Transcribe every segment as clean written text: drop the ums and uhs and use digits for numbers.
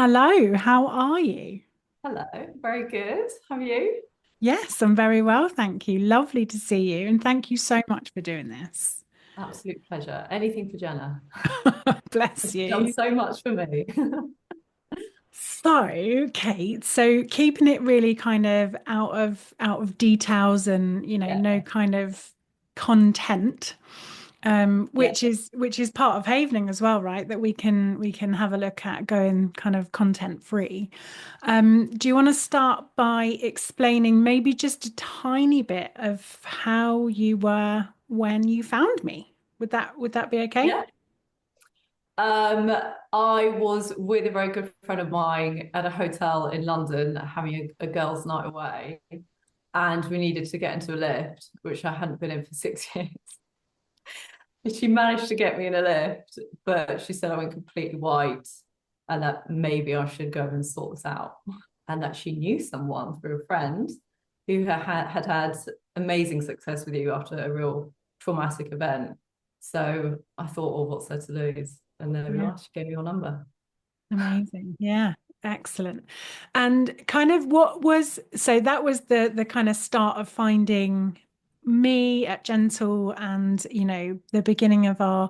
Hello, how are you? Hello, very good. How are you? Yes, I'm very well, thank you. Lovely to see you, and thank you so much for doing this. Absolute pleasure. Anything for Jenna. Bless She's done you. so much for me. So, Kate, so keeping it really kind of out of details and no Yeah, kind of content, yeah, which is part of havening as well, right? That we can have a look at going kind of content free. Do you want to start by explaining maybe just a tiny bit of how you were when you found me? Would that be okay? yeah. Um, I was with a very good friend of mine at a hotel in London having a girls' night away, and we needed to get into a lift, which I hadn't been in for 6 years. She managed to get me in a lift, but she said I went completely white and that maybe I should go and sort this out. And that she knew someone through a friend who had amazing success with you after a real traumatic event. So I thought, oh, what's there to lose? And there we Yeah. are. She gave me your number. Amazing. Yeah. Excellent. And kind of what was so that was the kind of start of finding me at Gentle and the beginning of our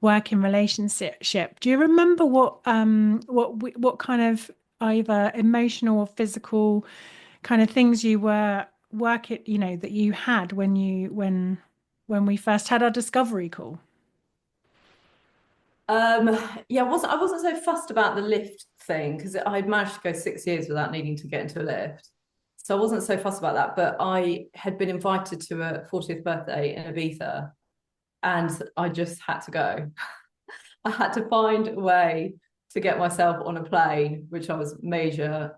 working relationship. Do you remember what kind of either emotional or physical kind of things you were working, that you had when we first had our discovery call? Um, yeah, I wasn't so fussed about the lift thing because I'd managed to go 6 years without needing to get into a lift. So I wasn't so fussed about that. But I had been invited to a 40th birthday in Ibiza and I just had to go. I had to find a way to get myself on a plane, which I was majorly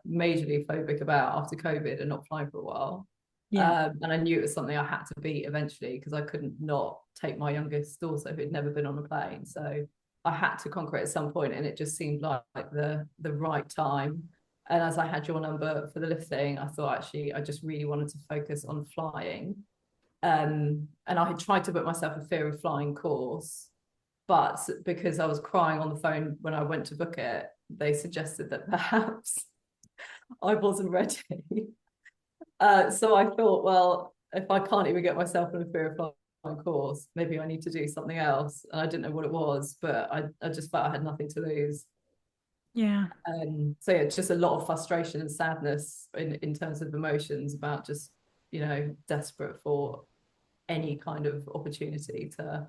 phobic about after COVID and not flying for a while. Yeah. And I knew it was something I had to beat eventually because I couldn't not take my youngest daughter who'd never been on a plane. So I had to conquer it at some point, and it just seemed like the right time. And as I had your number for the lift thing, I thought actually I just really wanted to focus on flying. And I had tried to book myself a fear of flying course, but because I was crying on the phone when I went to book it, they suggested that perhaps I wasn't ready. So I thought, well, if I can't even get myself in a fear of flying course, maybe I need to do something else. And I didn't know what it was, but I just felt I had nothing to lose. Yeah. So yeah, it's just a lot of frustration and sadness in terms of emotions about just, desperate for any kind of opportunity to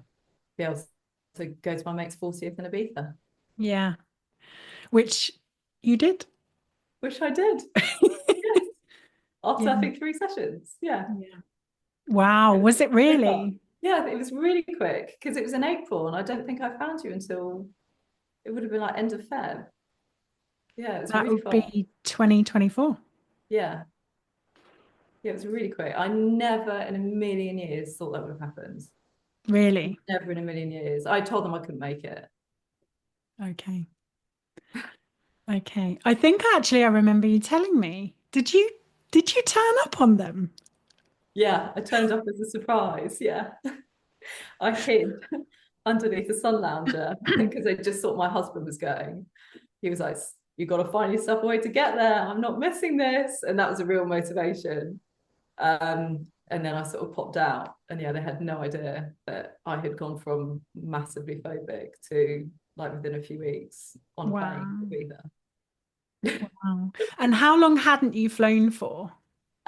be able to go to my mate's 40th in Ibiza, Yeah. Which you did. which I did. Yes. After Yeah. I think 3 sessions. Yeah. Yeah. Wow. It was Was it so fun. really? Yeah, it was really quick because it was in April and I don't think I found you until it would have been like end of Feb. Yeah, it was That really would fun. be 2024. Yeah. Yeah, it was really quick. I never in a million years thought that would have happened. Really? Never in a million years. I told them I couldn't make it. Okay. Okay. I think actually I remember you telling me. Did you turn up on them? Yeah, I turned up as a surprise. Yeah. I hid underneath a sun lounger because I just thought my husband was going. He was like, you got to find yourself a way to get there. I'm not missing this. And that was a real motivation. And then I sort of popped out, and yeah, they had no idea that I had gone from massively phobic to like within a few weeks on a plane to Wow. be there. Wow. And how long hadn't you flown for?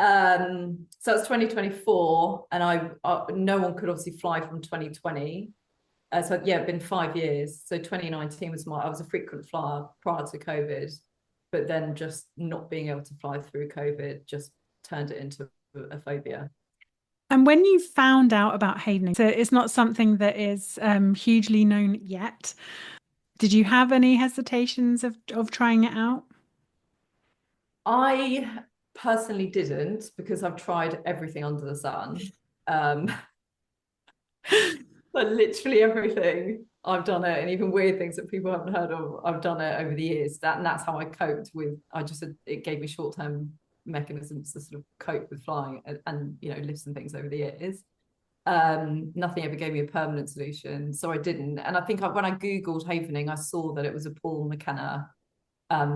So it's 2024, and no one could obviously fly from 2020. So yeah, it's been 5 years. So 2019 was I was a frequent flyer prior to COVID, but then just not being able to fly through COVID just turned it into a phobia. And when you found out about Haydening, so it's not something that is hugely known yet. Did you have any hesitations of trying it out? I personally didn't because I've tried everything under the sun. Um, but literally everything I've done it, and even weird things that people haven't heard of, I've done it over the years. And that's how I coped with. It gave me short term mechanisms to sort of cope with flying and lifts and things over the years. Nothing ever gave me a permanent solution, so I didn't. And I think when I googled havening, I saw that it was a Paul McKenna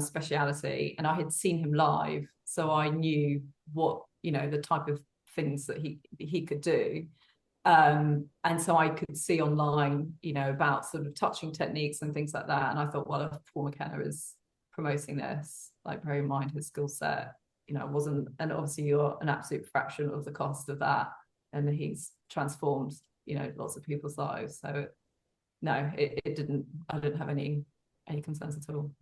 speciality, and I had seen him live, so I knew what, the type of things that he could do. And so I could see online, about sort of touching techniques and things like that. And I thought, well, if Paul McKenna is promoting this, like, bear in mind his skill set, it wasn't, and obviously you're an absolute fraction of the cost of that. And he's transformed, lots of people's lives. So no, I didn't have any concerns at all.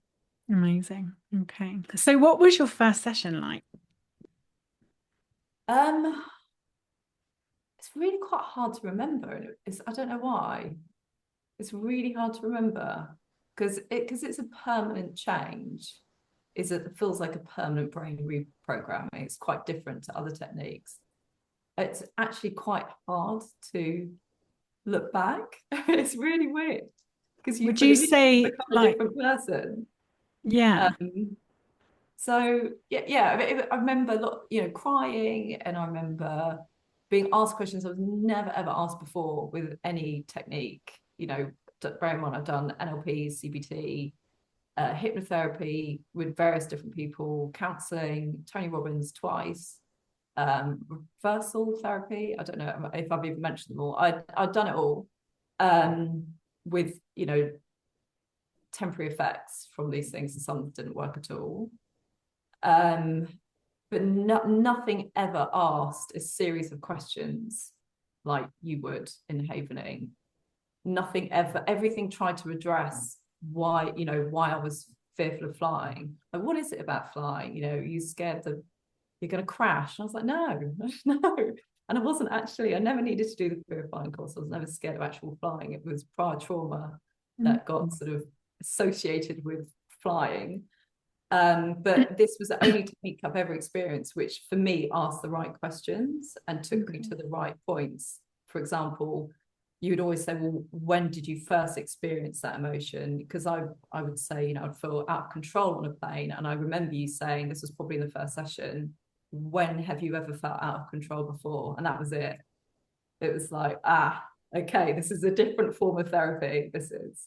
Amazing. Okay. So what was your first session like? Um, it's really quite hard to remember. And I don't know why. It's really hard to remember because it's a permanent change. It feels like a permanent brain reprogramming. It's quite different to other techniques. It's actually quite hard to look back. It's really weird because you Would you immediately say become a like, different person. yeah, So yeah. I remember a lot, crying, and I remember being asked questions I was never ever asked before with any technique. Bear in mind I've done NLP, CBT, hypnotherapy with various different people, counselling, Tony Robbins twice, reversal therapy. I don't know if I've even mentioned them all. I'd done it all, with temporary effects from these things, and some didn't work at all. Um, but nothing ever asked a series of questions like you would in Havening. Nothing ever, everything tried to address why I was fearful of flying. Like, what is it about flying? You scared that you're going to crash. And I was like, no, no. And I never needed to do the fear of flying course. I was never scared of actual flying. It was prior trauma that got mm, sort of associated with flying. But this was the only technique I've ever experienced, which for me asked the right questions and took me okay. to the right points. For example, you would always say, well, when did you first experience that emotion? Because I would say, I'd feel out of control on a plane. And I remember you saying, this was probably in the first session, when have you ever felt out of control before? And that was it. It was like, okay, this is a different form of therapy. This is.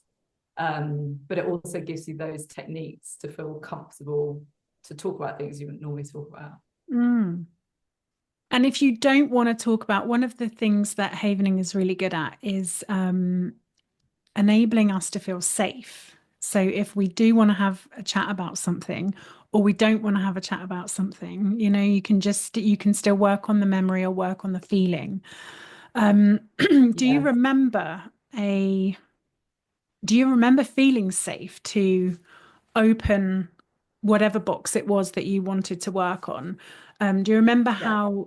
But it also gives you those techniques to feel comfortable to talk about things you wouldn't normally talk about. Mm. And if you don't want to talk about, one of the things that Havening is really good at is enabling us to feel safe. So if we do want to have a chat about something, or we don't want to have a chat about something, you can still work on the memory or work on the feeling. Do you Yeah. remember a do you remember feeling safe to open whatever box it was that you wanted to work on? Do you remember Yeah.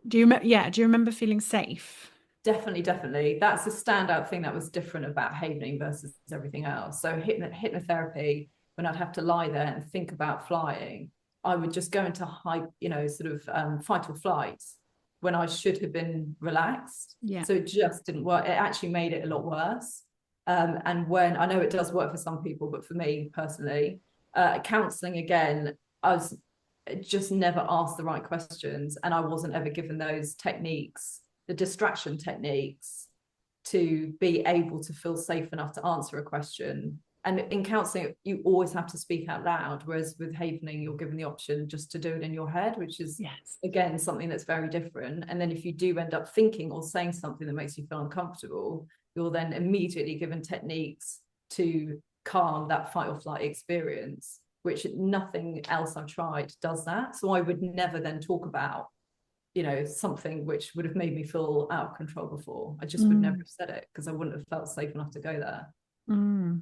do you remember feeling safe? Definitely. That's a standout thing that was different about Havening versus everything else. So hypnotherapy, when I'd have to lie there and think about flying, I would just go into sort of fight or flight when I should have been relaxed. Yeah. So it just didn't work. It actually made it a lot worse. And when I know it does work for some people, but for me personally, counselling again, I was just never asked the right questions, and I wasn't ever given those techniques, the distraction techniques, to be able to feel safe enough to answer a question. And in counselling, you always have to speak out loud, whereas with Havening, you're given the option just to do it in your head, which is, Yes. again, something that's very different. And then if you do end up thinking or saying something that makes you feel uncomfortable, you're then immediately given techniques to calm that fight or flight experience, which nothing else I've tried does that. So I would never then talk about something which would have made me feel out of control before. I just would never Mm, have said it because I wouldn't have felt safe enough to go there. mm.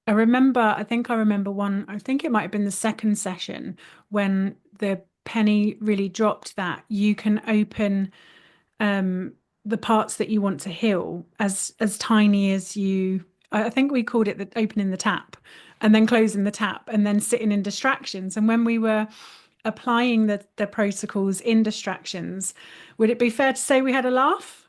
I think it might have been the second session when the penny really dropped that you can open um, the parts that you want to heal as tiny as you. I think we called it the opening the tap and then closing the tap and then sitting in distractions. And when we were applying the protocols in distractions, would it be fair to say we had a laugh?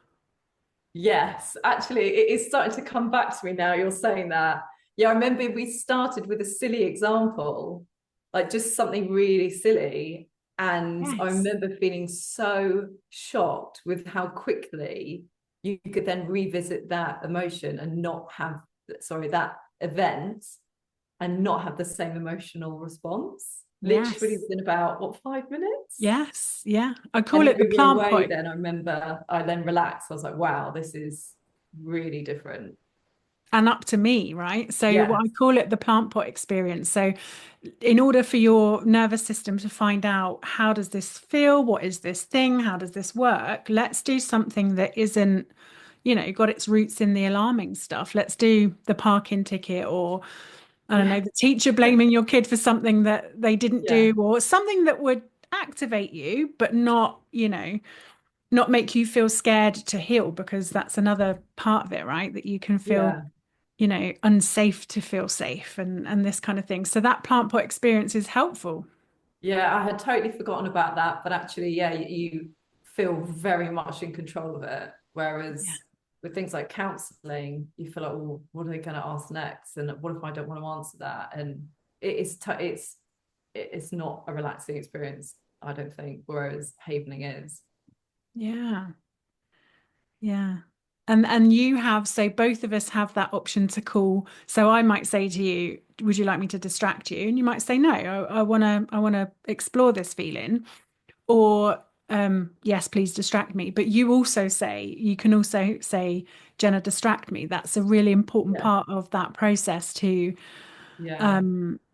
Yes, actually, it is starting to come back to me now. You're saying that. Yeah, I remember we started with a silly example, like just something really silly. And I Yes. remember feeling so shocked with how quickly you could then revisit that emotion and not have, sorry, that event, and not have the same emotional response. Literally Yes. within about what, 5 minutes? Yes. Yeah. I And call then it the we were plant away. pot. Then I remember I then relaxed. I was like, wow, this is really different. And up to me, right? So what I Yes. call it the plant pot experience. So in order for your nervous system to find out how does this feel, what is this thing, how does this work, let's do something that isn't, got its roots in the alarming stuff. Let's do the parking ticket, or I don't Yeah. know, the teacher blaming your kid for something that they didn't Yeah. do, or something that would activate you, but not, not make you feel scared to heal, because that's another part of it, right? That you can feel, Yeah. unsafe to feel safe, and this kind of thing. So that plant pot experience is helpful. Yeah, I had totally forgotten about that, but actually, yeah, you feel very much in control of it. Yeah. Whereas with things like counseling, you feel like, well, what are they going to ask next? And what if I don't want to answer that? And it's not a relaxing experience, I don't think. Whereas havening is. Yeah. Yeah. And you have, so both of us have that option to call. So I might say to you, would you like me to distract you? And you might say, no, I want to explore this feeling. Or yes, please distract me. But you can also say, Jenna, distract me. That's a really important Yeah, part of that process to yeah,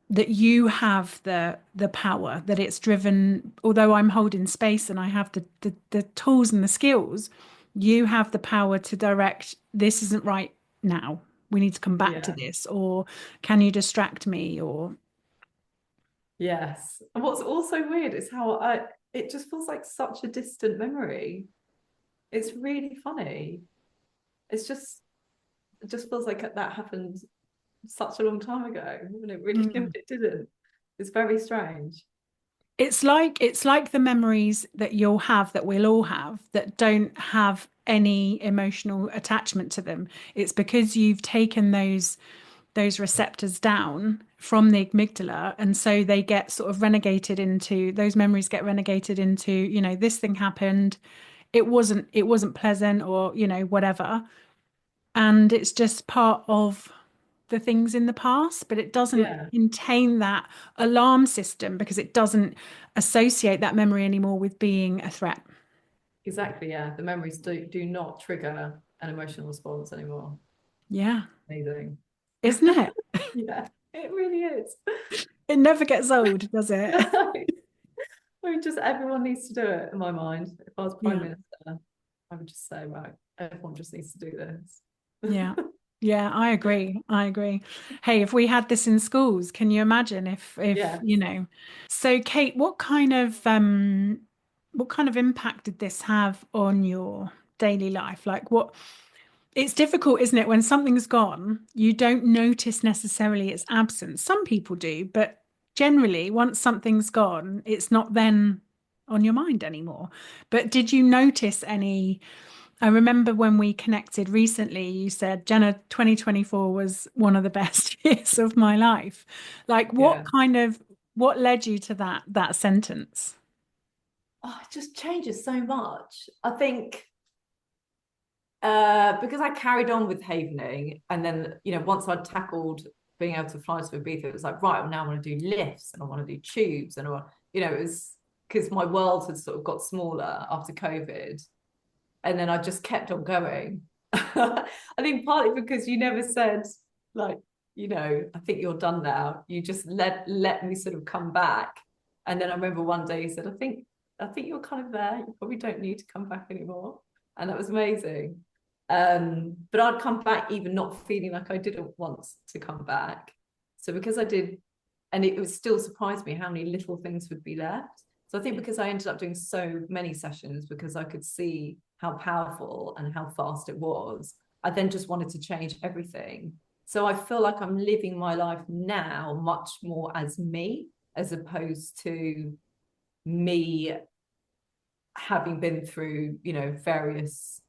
that you have the power, that it's driven, although I'm holding space and I have the tools and the skills, you have the power to direct, this isn't right now, we need to come back to yeah, this, or can you distract me, or yes. And what's also weird is how it just feels like such a distant memory. It's really funny. It's just it just feels like that happened such a long time ago, and it really Mm. it didn't. It's very strange. It's like the memories that you'll have, that we'll all have, that don't have any emotional attachment to them. It's because you've taken those receptors down from the amygdala, and so they get sort of renegated into, those memories get renegated into, this thing happened, it wasn't pleasant, or whatever, and it's just part of the things in the past, but it doesn't Yeah, contain that alarm system, because it doesn't associate that memory anymore with being a threat. exactly. Yeah, the memories do not trigger an emotional response anymore. Yeah, Amazing. isn't it? Yeah, it really is. It never gets old, does it? No, we just everyone needs to do it. In my mind, if I was prime Yeah. minister, I would just say, right, everyone just needs to do this. Yeah. Yeah, I agree. I agree. Hey, if we had this in schools, can you imagine if, Yes. so Kate, what kind of impact did this have on your daily life? Like, it's difficult, isn't it? When something's gone, you don't notice necessarily its absence. Some people do, but generally, once something's gone, it's not then on your mind anymore. But did you notice any? I remember when we connected recently, you said, Jenna, 2024 was one of the best years of my life. Like, Yeah. what led you to that sentence? Oh, it just changes so much. I think because I carried on with havening, and then once I'd tackled being able to fly to Ibiza, it was like, right, well, now I want to do lifts and I want to do tubes, and it was because my world had sort of got smaller after COVID, and then I just kept on going. I think partly because you never said, like, I think you're done now. You just let me sort of come back. And then I remember one day you said, I think you're kind of there. You probably don't need to come back anymore. And that was amazing. But I'd come back even not feeling like I didn't want to come back. So because I did, and it was still surprised me how many little things would be left. So I think because I ended up doing so many sessions, because I could see how powerful and how fast it was, I then just wanted to change everything. So I feel like I'm living my life now much more as me, as opposed to me having been through, various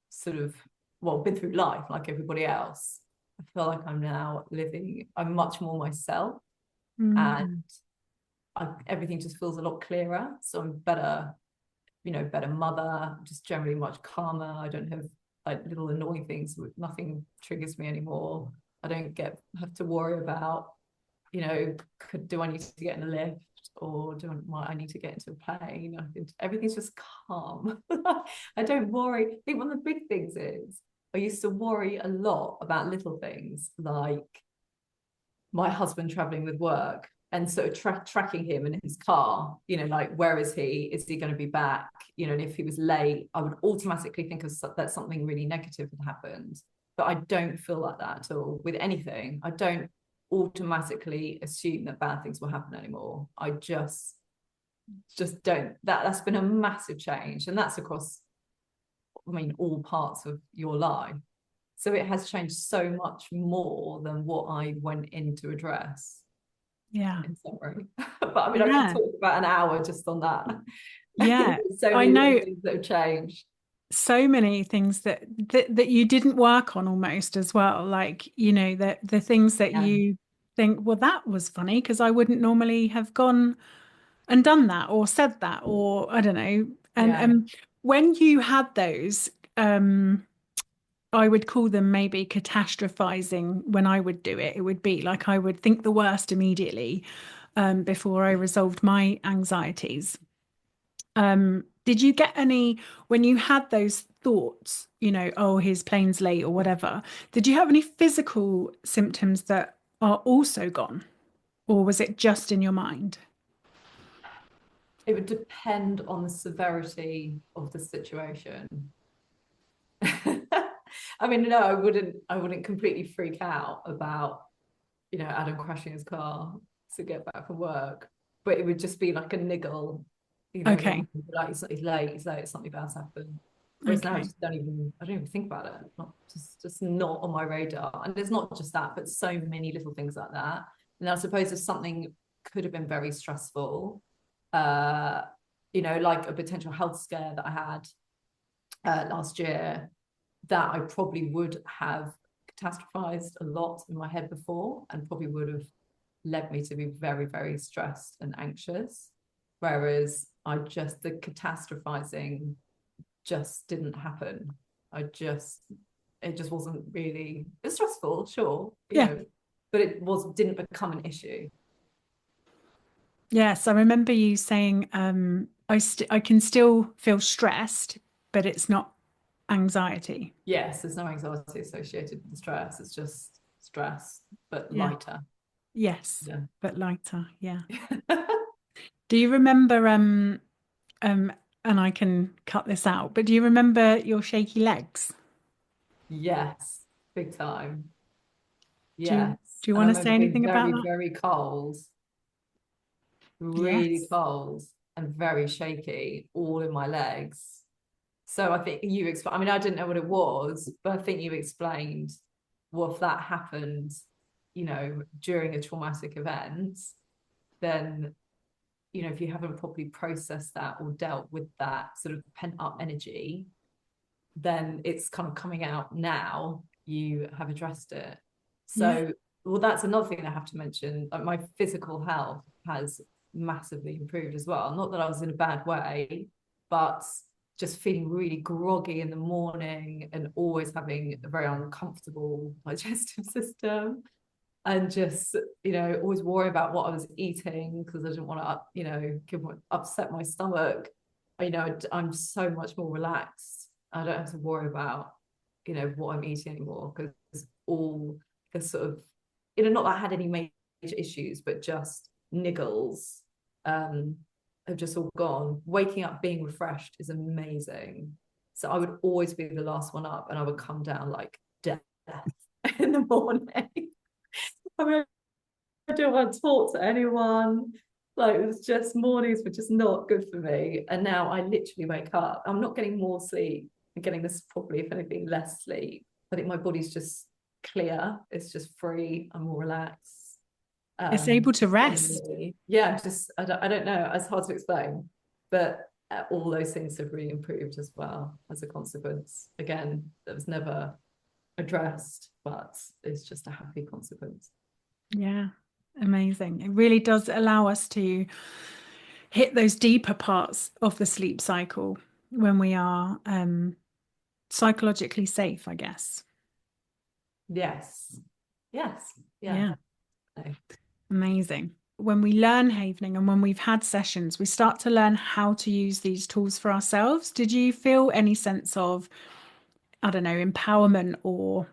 sort of, well, been through life like everybody else. I feel like I'm much more myself, and Mm, everything just feels a lot clearer. So I'm better mother, just generally much calmer. I don't have like little annoying things. Nothing triggers me anymore. I don't have to worry about. do I need to get in a lift, or might I need to get into a plane? Everything's just calm. I don't worry. I think one of the big things is I used to worry a lot about little things like my husband traveling with work and sort of tracking him in his car, like, where is he? Is he going to be back? And if he was late, I would automatically think of that something really negative had happened. But I don't feel like that at all with anything. I don't automatically assume that bad things will happen anymore. I just don't. That's been a massive change, and that's across, I mean, all parts of your life. So it has changed so much more than what I went in to address, Yeah. in summary. But I mean, I could Yeah. talk about an hour just on that. Yeah. So I many little know things that have changed. so many things that you didn't work on almost as well. Like, the things that Yeah. you think, well, that was funny because I wouldn't normally have gone and done that or said that, or I don't know. And Yeah. when you had those, I would call them maybe catastrophizing when I would do it. It would be like I would think the worst immediately before I resolved my anxieties. Did you get any when you had those thoughts, oh, his plane's late or whatever? Did you have any physical symptoms that are also gone, or was it just in your mind? It would depend on the severity of the situation. I mean, no, I wouldn't completely freak out about, Adam crashing his car to get back from work. But it would just be like a niggle, in my Okay, mind, like he's late, something bad's happened. Whereas now okay, I don't even think about it. Not just not on my radar. And it's not just that, but so many little things like that. And I suppose if something could have been very stressful, uh, like a potential health scare that I had last year, that I probably would have catastrophized a lot in my head before, and probably would have led me to be very, very stressed and anxious. Whereas the catastrophizing just didn't happen. It just wasn't really, it's stressful, sure, yeah, but didn't become an issue. yes. I remember you saying, I can still feel stressed, but it's not anxiety. Yes, there's no anxiety associated with the stress. It's just stress, but Yeah. lighter. Yes, Yeah. but lighter. Yeah. Do you remember um and I can cut this out, but do you remember your shaky legs? Yes, big time. Do you Yes. do you And I want to say remember being anything about very, that? very cold, really Yes. cold, and very shaky all in my legs. So I think you explained, I mean, I didn't know what it was, but I think you explained, well, if that happened, during a traumatic event, then, if you haven't properly processed that or dealt with that sort of pent up energy, then it's kind of coming out now you have addressed it. Yeah. So, well, that's another thing I have to mention. Like, my physical health has massively improved as well. Not that I was in a bad way, but just feeling really groggy in the morning and always having a very uncomfortable digestive system, and just, always worry about what I was eating because I didn't want to, upset my stomach. I'm so much more relaxed. I don't have to worry about, what I'm eating anymore, because all the sort of, not that I had any major issues, but just niggles um have just all gone. Waking up being refreshed is amazing. So I would always be the last one up, and I would come down like death in the morning. I mean, I don't want to talk to anyone. Like, it was just, mornings were just not good for me. And now I literally wake up. I'm not getting more sleep. I'm getting this, probably, if anything, less sleep. I think my body's just clear. It's just free. I'm more relaxed. It's able to rest. Generally, yeah, just I don't know. It's hard to explain, but all those things have really improved as well as a consequence. Again, that was never addressed, but it's just a happy consequence. Yeah. Amazing. It really does allow us to hit those deeper parts of the sleep cycle when we are psychologically safe, I guess. Yes. Yes. Yeah. Yeah. Definitely. Amazing. When we learn havening and when we've had sessions, we start to learn how to use these tools for ourselves. Did you feel any sense of, I don't know, empowerment or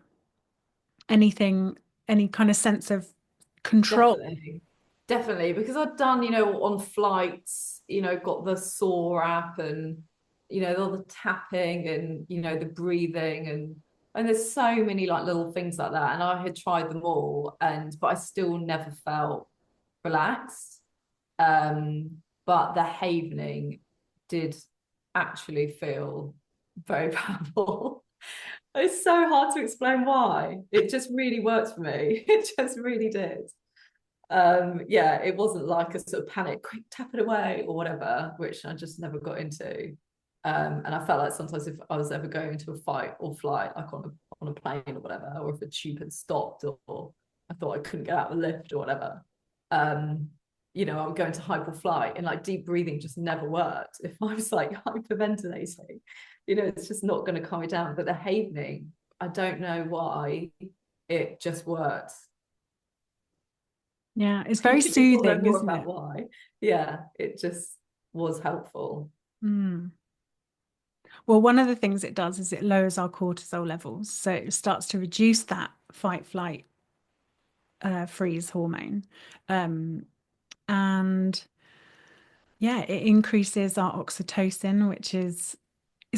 anything, any kind of sense of control? Definitely. Definitely. Because I'd done, on flights, got the Saw app and, all the tapping and, the breathing and there's so many like little things like that. And I had tried them all but I still never felt relaxed. But the havening did actually feel very powerful. It's so hard to explain why. It just really worked for me. It just really did. Yeah, it wasn't like a sort of panic, quick tap it away or whatever, which I just never got into. And I felt like sometimes if I was ever going into a fight or flight, like on a plane or whatever, or if a tube had stopped or I thought I couldn't get out of the lift or whatever, um, I would go into hyperflight and like deep breathing just never worked. If I was like hyperventilating, it's just not going to calm me down. But the havening, I don't know why, it just worked. Yeah, it's very You'll know soothing, more isn't about it? why. Yeah, it just was helpful. Mm. Well, one of the things it does is it lowers our cortisol levels. So it starts to reduce that fight, flight, freeze hormone. Um, and yeah, it increases our oxytocin, which is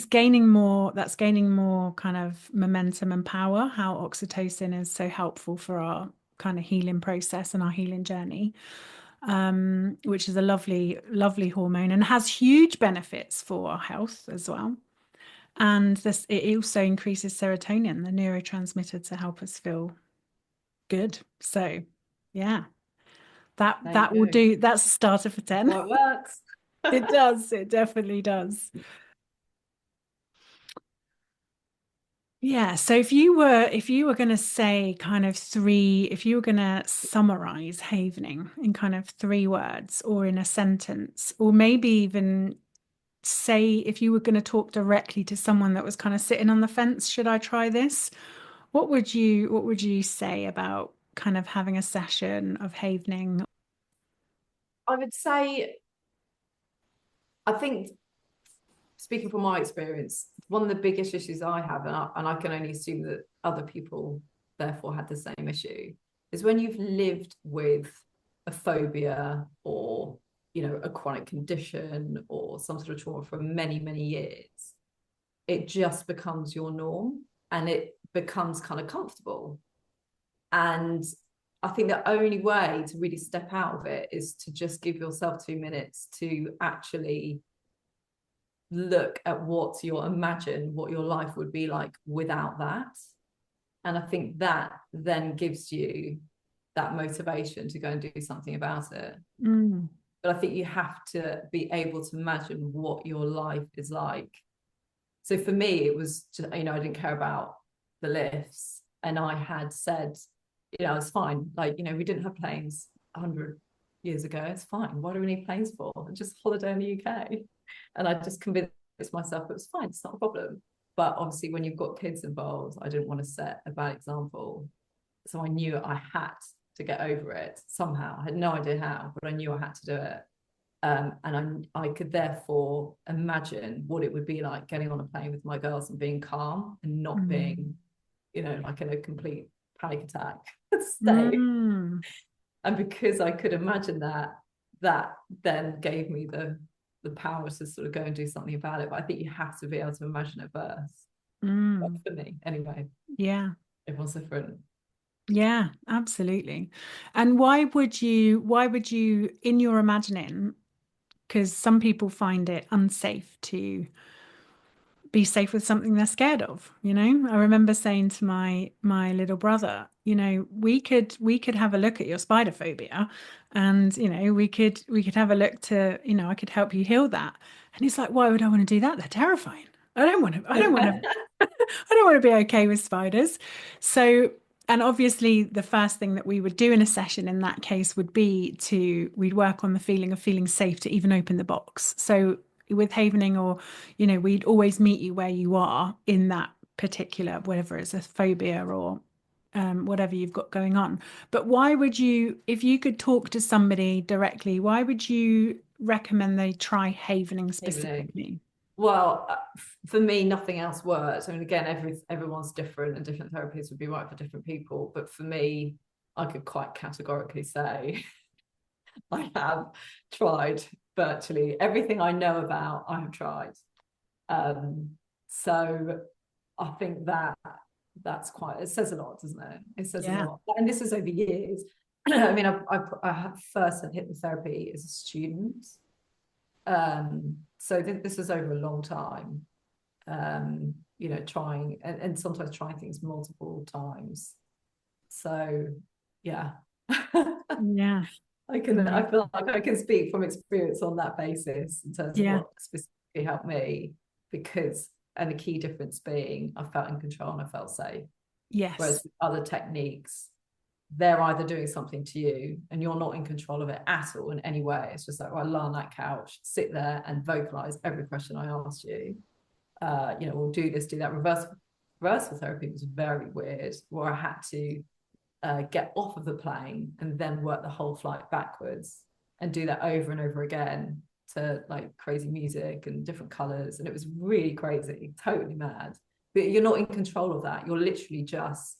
gaining more, that's gaining more kind of momentum and power, how oxytocin is so helpful for our kind of healing process and our healing journey, which is a lovely, lovely hormone and has huge benefits for our health as well. And this it also increases serotonin, the neurotransmitter to help us feel good. So yeah, that There you that will go. do. That's a starter for That's 10. why it works. It does. It definitely does. Yeah. So if you were going to say kind of three, if you were going to summarize havening in kind of 3 words or in a sentence, or maybe even say if you were going to talk directly to someone that was kind of sitting on the fence, should I try this? What would you say about kind of having a session of havening? I would say, I think, speaking from my experience, one of the biggest issues I have, and I can only assume that other people therefore had the same issue, is when you've lived with a phobia or, a chronic condition or some sort of trauma for many, many years, it just becomes your norm and it becomes kind of comfortable. And I think the only way to really step out of it is to just give yourself 2 minutes to actually look at imagine what your life would be like without that. And I think that then gives you that motivation to go and do something about it. Mm, But I think you have to be able to imagine what your life is like. So for me, it was just, I didn't care about the lifts. And I had said, it's fine. Like, we didn't have planes 100 years ago. It's fine. What do we need planes for? Just holiday in the UK. And I just convinced myself it was fine. It's not a problem. But obviously, when you've got kids involved, I didn't want to set a bad example. So I knew I had to get over it somehow. I had no idea how, but I knew I had to do it. And I could therefore imagine what it would be like getting on a plane with my girls and being calm and not mm, being, like in a complete panic attack state. mm, And because I could imagine that, that then gave me the power to sort of go and do something about it. But I think you have to be able to imagine it first. But mm. for me, anyway, Yeah. everyone's different. Yeah, absolutely. And why would you, in your imagining, because some people find it unsafe to be safe with something they're scared of, I remember saying to my little brother, we could have a look at your spider phobia and we could have a look to, I could help you heal that. And he's like, why would I want to do that? They're terrifying. I don't want to I don't want to be okay with spiders. So, and obviously, the first thing that we would do in a session in that case would be we'd work on the feeling of feeling safe to even open the box. So, with havening, or, we'd always meet you where you are in that particular, whatever it's a phobia or whatever you've got going on. But why would you, if you could talk to somebody directly, why would you recommend they try havening Evening. specifically? Well, for me, nothing else works. I mean, again, everyone's different, and different therapies would be right for different people. But for me, I could quite categorically say I have tried virtually everything I know about. I have tried. So I think that's quite, it says a lot, doesn't it? It says a Yeah. lot, and this is over years. I mean, I first had hypnotherapy as a student, so this was over a long time. Trying and sometimes trying things multiple times. So yeah. Yeah. I Amazing. feel like I can speak from experience on that basis in terms of Yeah. what specifically helped me, because and the key difference being I felt in control and I felt safe. Whereas Yes. with other techniques, they're either doing something to you and you're not in control of it at all in any way. It's just like, well, I lie on that couch, sit there and vocalize every question I asked you. We'll do this, do that. Reversal therapy was very weird, where I had to get off of the plane and then work the whole flight backwards and do that over and over again to like crazy music and different colors. And it was really crazy, totally mad. But you're not in control of that. You're literally just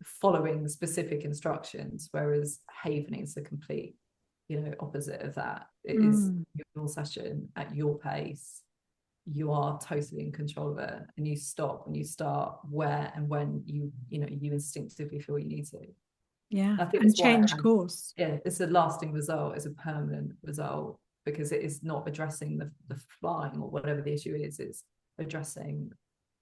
following specific instructions, whereas havening is the complete, opposite of that. It is Mm. your session at your pace. You are totally in control of it, and you stop and you start where and when you instinctively feel you need to. Yeah. I think And that's why change course. it's a lasting result, it's a permanent result, because it is not addressing the flying or whatever the issue is. It's addressing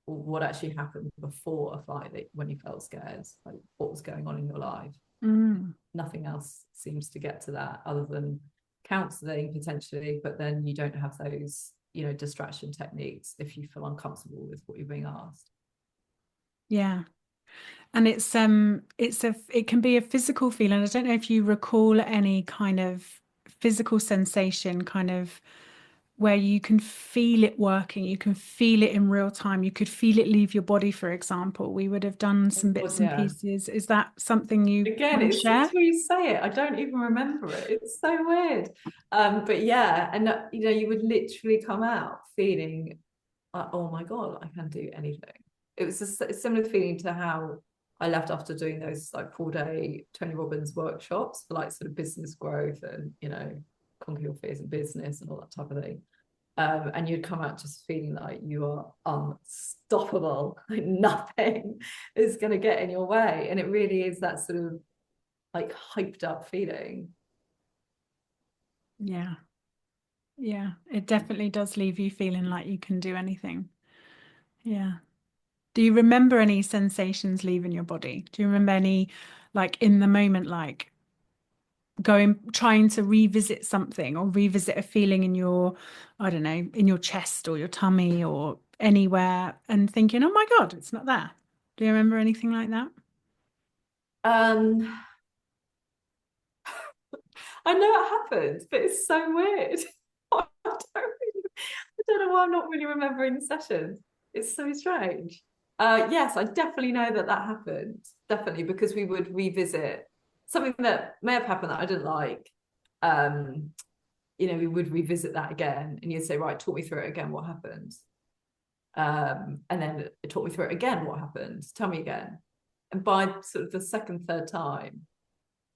what actually happened before a flight, when you felt scared, like what was going on in your life. Mm. Nothing else seems to get to that other than counseling potentially, but then you don't have those distraction techniques if you feel uncomfortable with what you're being asked. Yeah. And it can be a physical feeling. I don't know if you recall any kind of physical sensation, kind of where you can feel it working, you can feel it in real time, you could feel it leave your body, for example. We would have done some But bits and yeah, pieces. Is that something you again, want to it's share? where you say it, I don't even remember it. It's so weird. But yeah, and you would literally come out feeling oh my god, I can do anything. It was a similar feeling to how I left after doing those like 4-day Tony Robbins workshops for like sort of business growth and conquer your fears in business and all that type of thing. And you'd come out just feeling like you are unstoppable, like nothing is going to get in your way. And it really is that sort of like hyped up feeling. Yeah. Yeah. It definitely does leave you feeling like you can do anything. Yeah. Do you remember any sensations leaving your body? Do you remember any, like in the moment, like trying to revisit something or revisit a feeling in your, I don't know, in your chest or your tummy or anywhere and thinking, oh my God, it's not there. Do you remember anything like that? Um, I know it happened, but it's so weird. I don't know why I'm not really remembering the sessions. It's so strange. Yes, I definitely know that happened. Definitely, because we would revisit something that may have happened that I didn't like. Um, we would revisit that again, and you'd say, "Right, talk me through it again. What happened?" And then it talk me through it again. What happened? Tell me again. And by sort of the second, third time,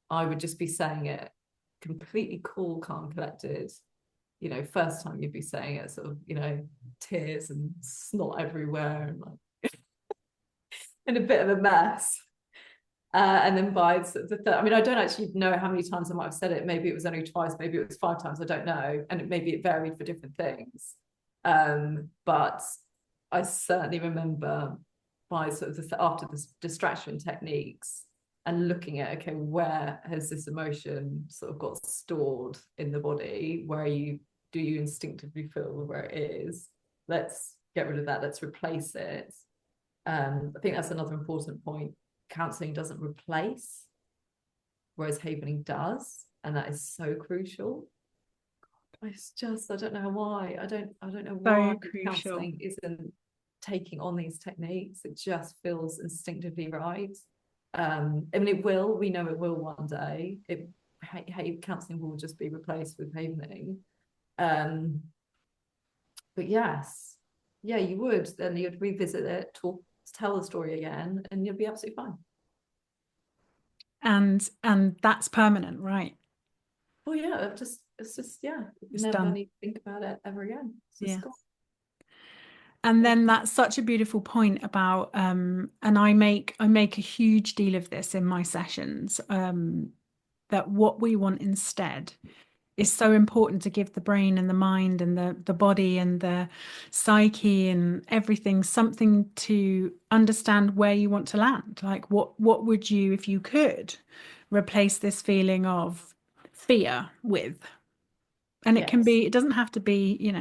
I would just be saying it completely cool, calm, collected. First time you'd be saying it sort of, tears and snot everywhere and like in a bit of a mess. And then by the third, I mean, I don't actually know how many times I might have said it. Maybe it was only twice, maybe it was 5 times, I don't know. And maybe it varied for different things. But I certainly remember by sort of after the distraction techniques and looking at, okay, where has this emotion sort of got stored in the body? Do you instinctively feel where it is? Let's get rid of that. Let's replace it. I think that's another important point. Counseling doesn't replace, whereas havening does, and that is so crucial. It's just I don't know why. I don't know why So crucial. counseling isn't taking on these techniques. It just feels instinctively right. I mean, it will. We know it will one day. Counselling will just be replaced with havening. Um, but yes, yeah, you would. Then you'd revisit it, talk, tell the story again, and you'll be absolutely fine. And that's permanent, right? Oh yeah, it's just yeah, It's never done. need to think about it ever again. It's just Yeah. gone. And Yeah. then that's such a beautiful point about and I make a huge deal of this in my sessions, that what we want instead is so important to give the brain and the mind and the body and the psyche and everything something to understand where you want to land. Like what would you, if you could, replace this feeling of fear with? And it can Yes. be, it doesn't have to be,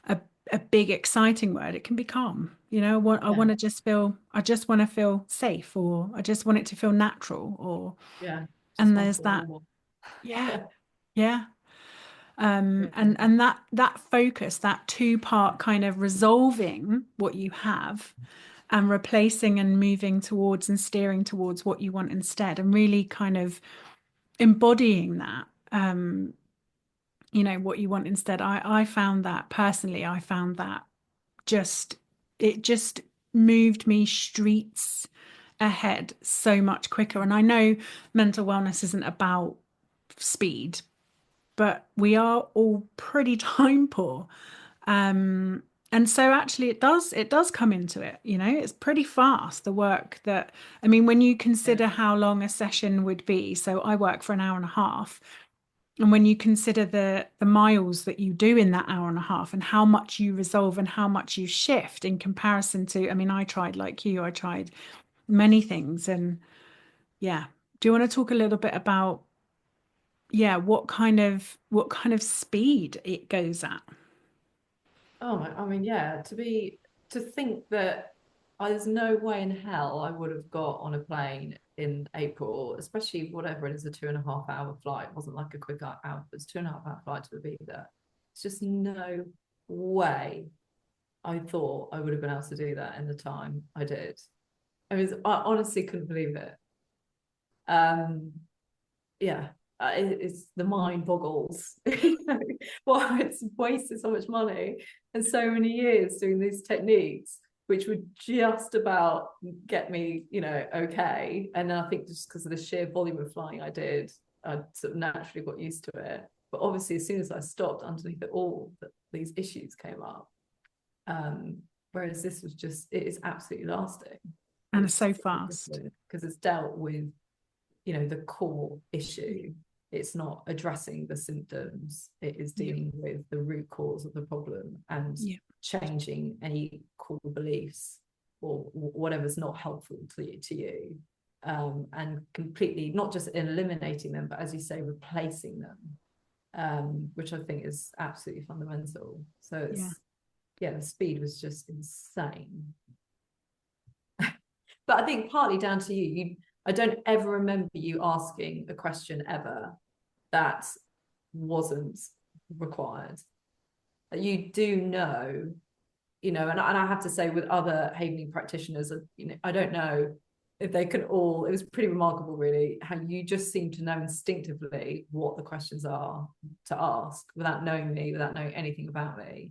a a big exciting word. It can be calm. I want Yeah. to just feel, I just want to feel safe, or I just want it to feel natural, or Yeah. Just and want to there's feel that, normal. yeah, Yeah. yeah. Yeah. And that focus, that two-part kind of resolving what you have and replacing and moving towards and steering towards what you want instead, and really kind of embodying that, what you want instead. I found that personally, I found that just it just moved me streets ahead so much quicker. And I know mental wellness isn't about speed, but we are all pretty time poor. Um, and so actually it does come into it, it's pretty fast, the work that, I mean, when you Yeah. consider how long a session would be. So I work for an hour and a half. And when you consider the miles that you do in that hour and a half and how much you resolve and how much you shift in comparison to, I mean, I tried like you, I tried many things. And yeah. Do you want to talk a little bit about, yeah, what kind of speed it goes at? Oh my, I mean, yeah, to think that there's no way in hell I would have got on a plane in April, especially whatever it is, a 2.5 hour flight. It wasn't like a quick hour, it was 2.5 hour flight to Ibiza. It's just no way I thought I would have been able to do that in the time I did. I honestly couldn't believe it. Um, yeah, it's the mind boggles. Well, it's wasted so much money and so many years doing these techniques, which would just about get me, okay. And then I think just because of the sheer volume of flying I did, I sort of naturally got used to it. But obviously, as soon as I stopped, underneath it all, these issues came up. Um, Whereas this was just, it is absolutely lasting. And it's It's so fast. because it's dealt with, the core issue. It's not addressing the symptoms, it is Yeah. dealing with the root cause of the problem and Yeah. changing any core beliefs or whatever's not helpful to you, and completely not just eliminating them, but as you say, replacing them, which I think is absolutely fundamental. So Yeah. it's, yeah, the speed was just insane. But I think partly down to you. I don't ever remember you asking a question ever that wasn't required. You do know, and I have to say, with other havening practitioners, I don't know if they can all, it was pretty remarkable, really, how you just seem to know instinctively what the questions are to ask without knowing me, without knowing anything about me.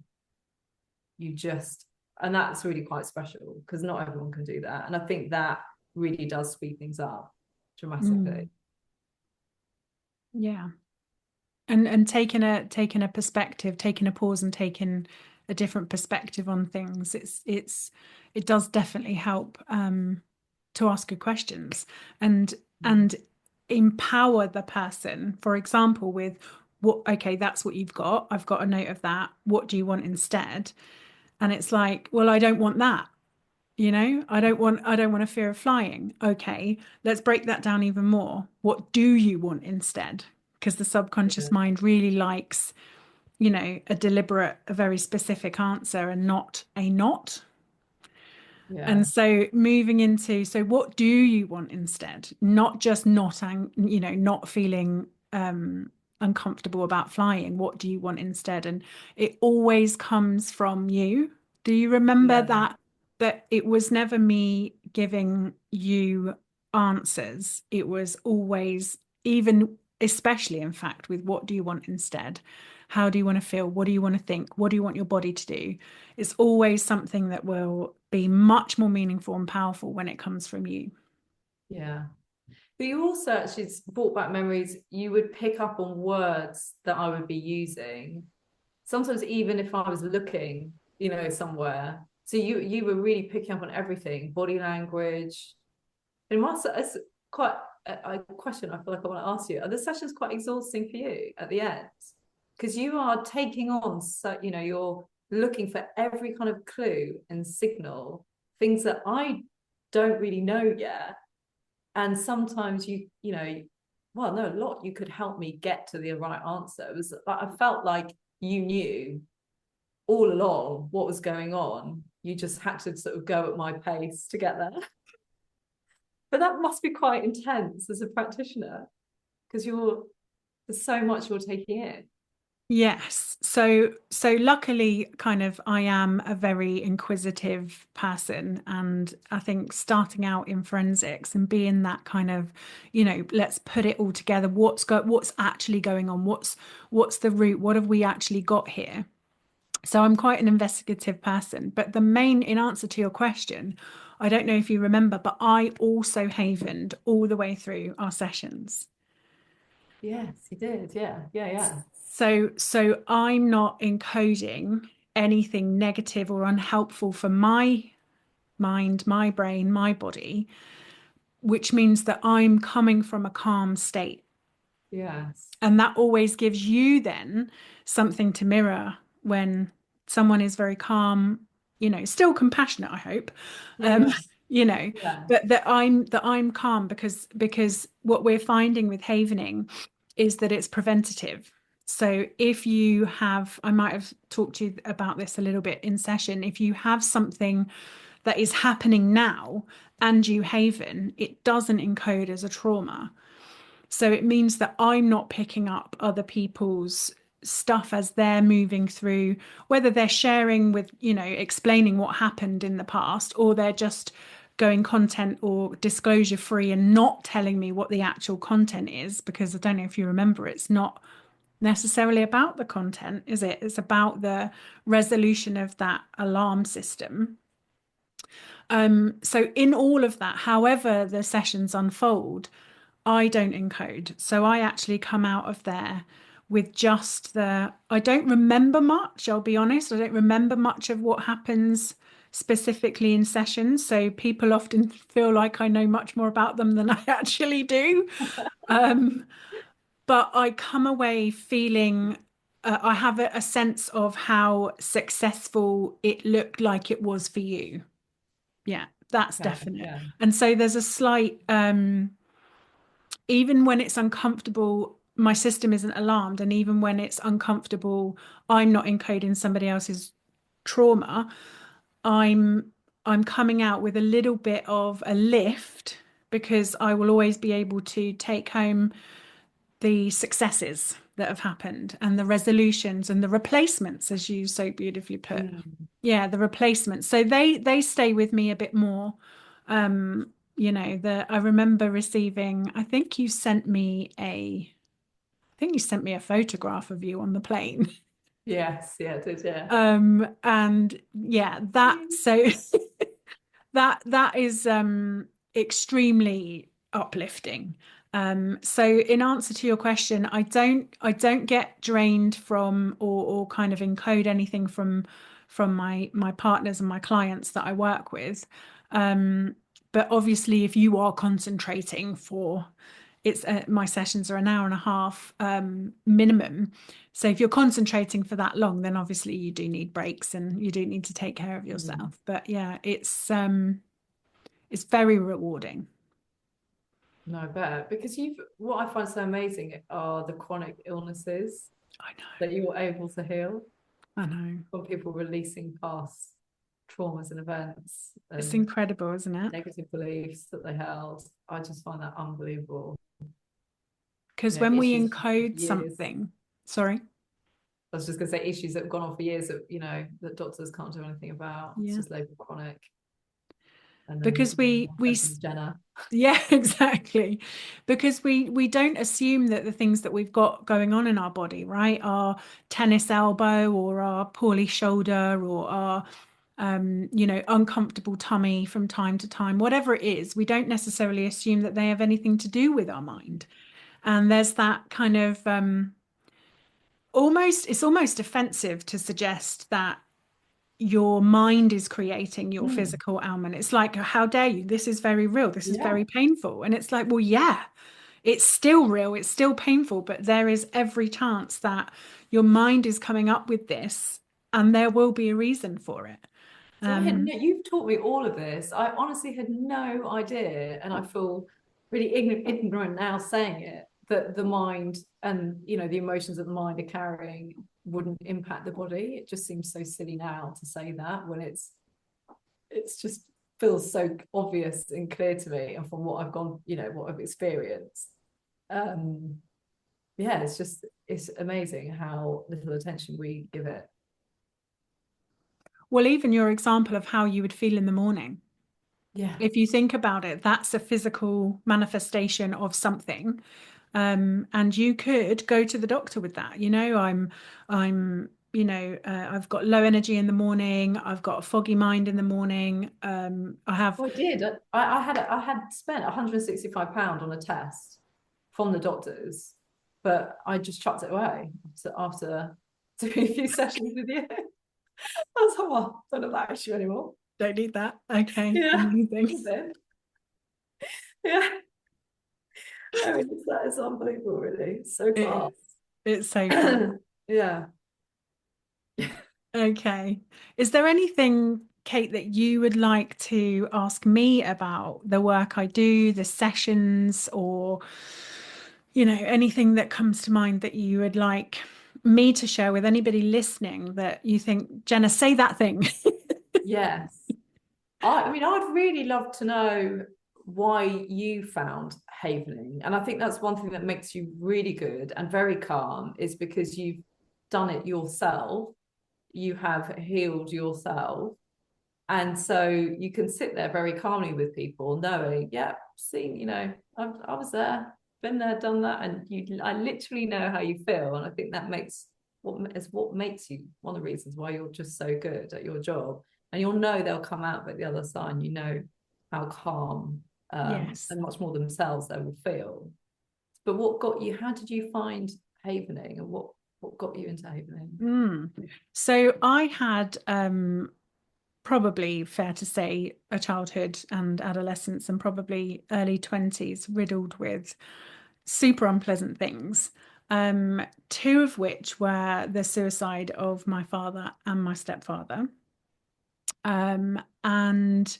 You just, and that's really quite special because not everyone can do that. And I think that really does speed things up dramatically. Mm. Yeah. And taking a perspective, taking a pause and taking a different perspective on things, it does definitely help, to ask good questions and Yeah. and empower the person, for example, with what, okay, that's what you've got, I've got a note of that, what do you want instead? And it's like, well, I don't want that. I don't want a fear of flying. Okay, let's break that down even more. What do you want instead? Because the subconscious Yeah. mind really likes, a deliberate, a very specific answer and not a not. Yeah. And so moving into, so what do you want instead? Not just not feeling uncomfortable about flying. What do you want instead? And it always comes from you. Do you remember Yeah. that it was never me giving you answers. It was always, even especially in fact, with what do you want instead? How do you want to feel? What do you want to think? What do you want your body to do? It's always something that will be much more meaningful and powerful when it comes from you. Yeah. But you also actually brought back memories. You would pick up on words that I would be using. Sometimes even if I was looking, somewhere. So you were really picking up on everything, body language. It must it's quite a question I feel like I want to ask you. Are the sessions quite exhausting for you at the end? Because you are taking on so you're looking for every kind of clue and signal, things that I don't really know yet. And sometimes well, no, a lot you could help me get to the right answer. It was like I felt like you knew all along what was going on. You just had to sort of go at my pace to get there. But that must be quite intense as a practitioner because there's so much you're taking in. Yes. So luckily kind of I am a very inquisitive person, and I think starting out in forensics and being that kind of, let's put it all together. What's actually going on? What's the root? What have we actually got here? So I'm quite an investigative person, but in answer to your question, I don't know if you remember, but I also havened all the way through our sessions. Yes, you did. Yeah, yeah, yeah. So I'm not encoding anything negative or unhelpful for my mind, my brain, my body, which means that I'm coming from a calm state. Yes. And that always gives you then something to mirror when someone is very calm, still compassionate, I hope. Yeah, Um, yeah, you know, yeah. but that I'm calm because what we're finding with havening is that it's preventative. So if you have, I might have talked to you about this a little bit in session, if you have something that is happening now and you haven, it doesn't encode as a trauma. So it means that I'm not picking up other people's stuff as they're moving through, whether they're sharing with, explaining what happened in the past, or they're just going content or disclosure free and not telling me what the actual content is, because I don't know if you remember, it's not necessarily about the content, is it? It's about the resolution of that alarm system. So in all of that, however the sessions unfold, I don't encode. So I actually come out of there with I don't remember much, I'll be honest. I don't remember much of what happens specifically in sessions. So people often feel like I know much more about them than I actually do. Um, but I come away feeling I have a sense of how successful it looked like it was for you. Yeah, that's Okay, definite. yeah. And so there's a slight even when it's uncomfortable, my system isn't alarmed. And even when it's uncomfortable, I'm not encoding somebody else's trauma. I'm I'm coming out with a little bit of a lift because I will always be able to take home the successes that have happened and the resolutions and the replacements, as you so beautifully put. Mm. Yeah, the replacements. So they stay with me a bit more. I remember receiving, I think you sent me a photograph of you on the plane. Yes, yeah, it did, yeah. And yeah, that is extremely uplifting. So in answer to your question, I don't get drained from or kind of encode anything from my partners and my clients that I work with. Um, but obviously, if you are concentrating for my sessions are an hour and a half minimum. So if you're concentrating for that long, then obviously you do need breaks and you do need to take care of Mm. yourself. But yeah, it's very rewarding. No, I bet because what I find so amazing are the chronic illnesses I know. that you're able to heal I know. from people releasing past traumas and events It's and incredible, isn't it? negative beliefs that they held. I just find that unbelievable. Because when we Issues for encode years. something, sorry. I was just going to say issues that have gone on for years that that doctors can't do anything about. It's Yeah. just labeled chronic, and then Because we what we happens, Jenna? Yeah, exactly. Because we don't assume that the things that we've got going on in our body, right, our tennis elbow or our poorly shoulder or our uncomfortable tummy from time to time, whatever it is, we don't necessarily assume that they have anything to do with our mind. And there's that kind of it's almost offensive to suggest that your mind is creating your Mm. physical ailment. It's like, how dare you? This is very real. This is Yeah. very painful. And it's like, well, yeah, it's still real. It's still painful, but there is every chance that your mind is coming up with this and there will be a reason for it. So I had Um, no, you've taught me all of this. I honestly had no idea, and I feel really ignorant now saying it, that the mind and the emotions that the mind are carrying wouldn't impact the body. It just seems so silly now to say that when it's just feels so obvious and clear to me, and from what I've gone, what I've experienced. Um, yeah, it's amazing how little attention we give it. well, even your example of how you would feel in the morning. Yeah. If you think about it, that's a physical manifestation of something. And you could go to the doctor with that. I've got low energy in the morning. I've got a foggy mind in the morning. I have, Well, I did. I had spent £165 on a test from the doctors, but I just chucked it away after doing a few sessions with you. I was like, well, I don't have that issue anymore. don't need that. Okay, Yeah. amazing. Then, yeah. I mean, that is unbelievable, really. It's so It is. class. It's so fun. Yeah. Okay. Is there anything, Kate, that you would like to ask me about the work I do, the sessions, or, anything that comes to mind that you would like me to share with anybody listening that you think, Jenna, say that thing? Yes. I mean, I'd really love to know why you found havening. And I think that's one thing that makes you really good and very calm is because you've done it yourself. You have healed yourself. And so you can sit there very calmly with people, knowing, yeah, see, I was there, been there, done that, and I literally know how you feel. And I think that makes what makes you one of the reasons why you're just so good at your job. And you'll know they'll come out at the other side. And you know how calm Yes. and much more themselves they will feel. But what got you? How did you find havening, and what got you into havening? Mm. So I had probably fair to say a childhood and adolescence and probably early 20s riddled with super unpleasant things. Two of which were the suicide of my father and my stepfather. And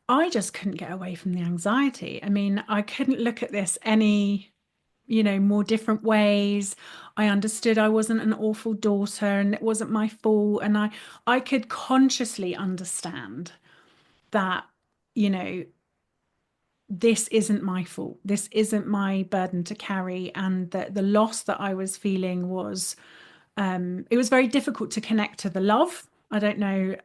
I just couldn't get away from the anxiety. I mean, I couldn't look at this any, more different ways. I understood I wasn't an awful daughter and it wasn't my fault. And I could consciously understand that, you know, this isn't my fault. This isn't my burden to carry. And that the loss that I was feeling was, it was very difficult to connect to the love. I don't know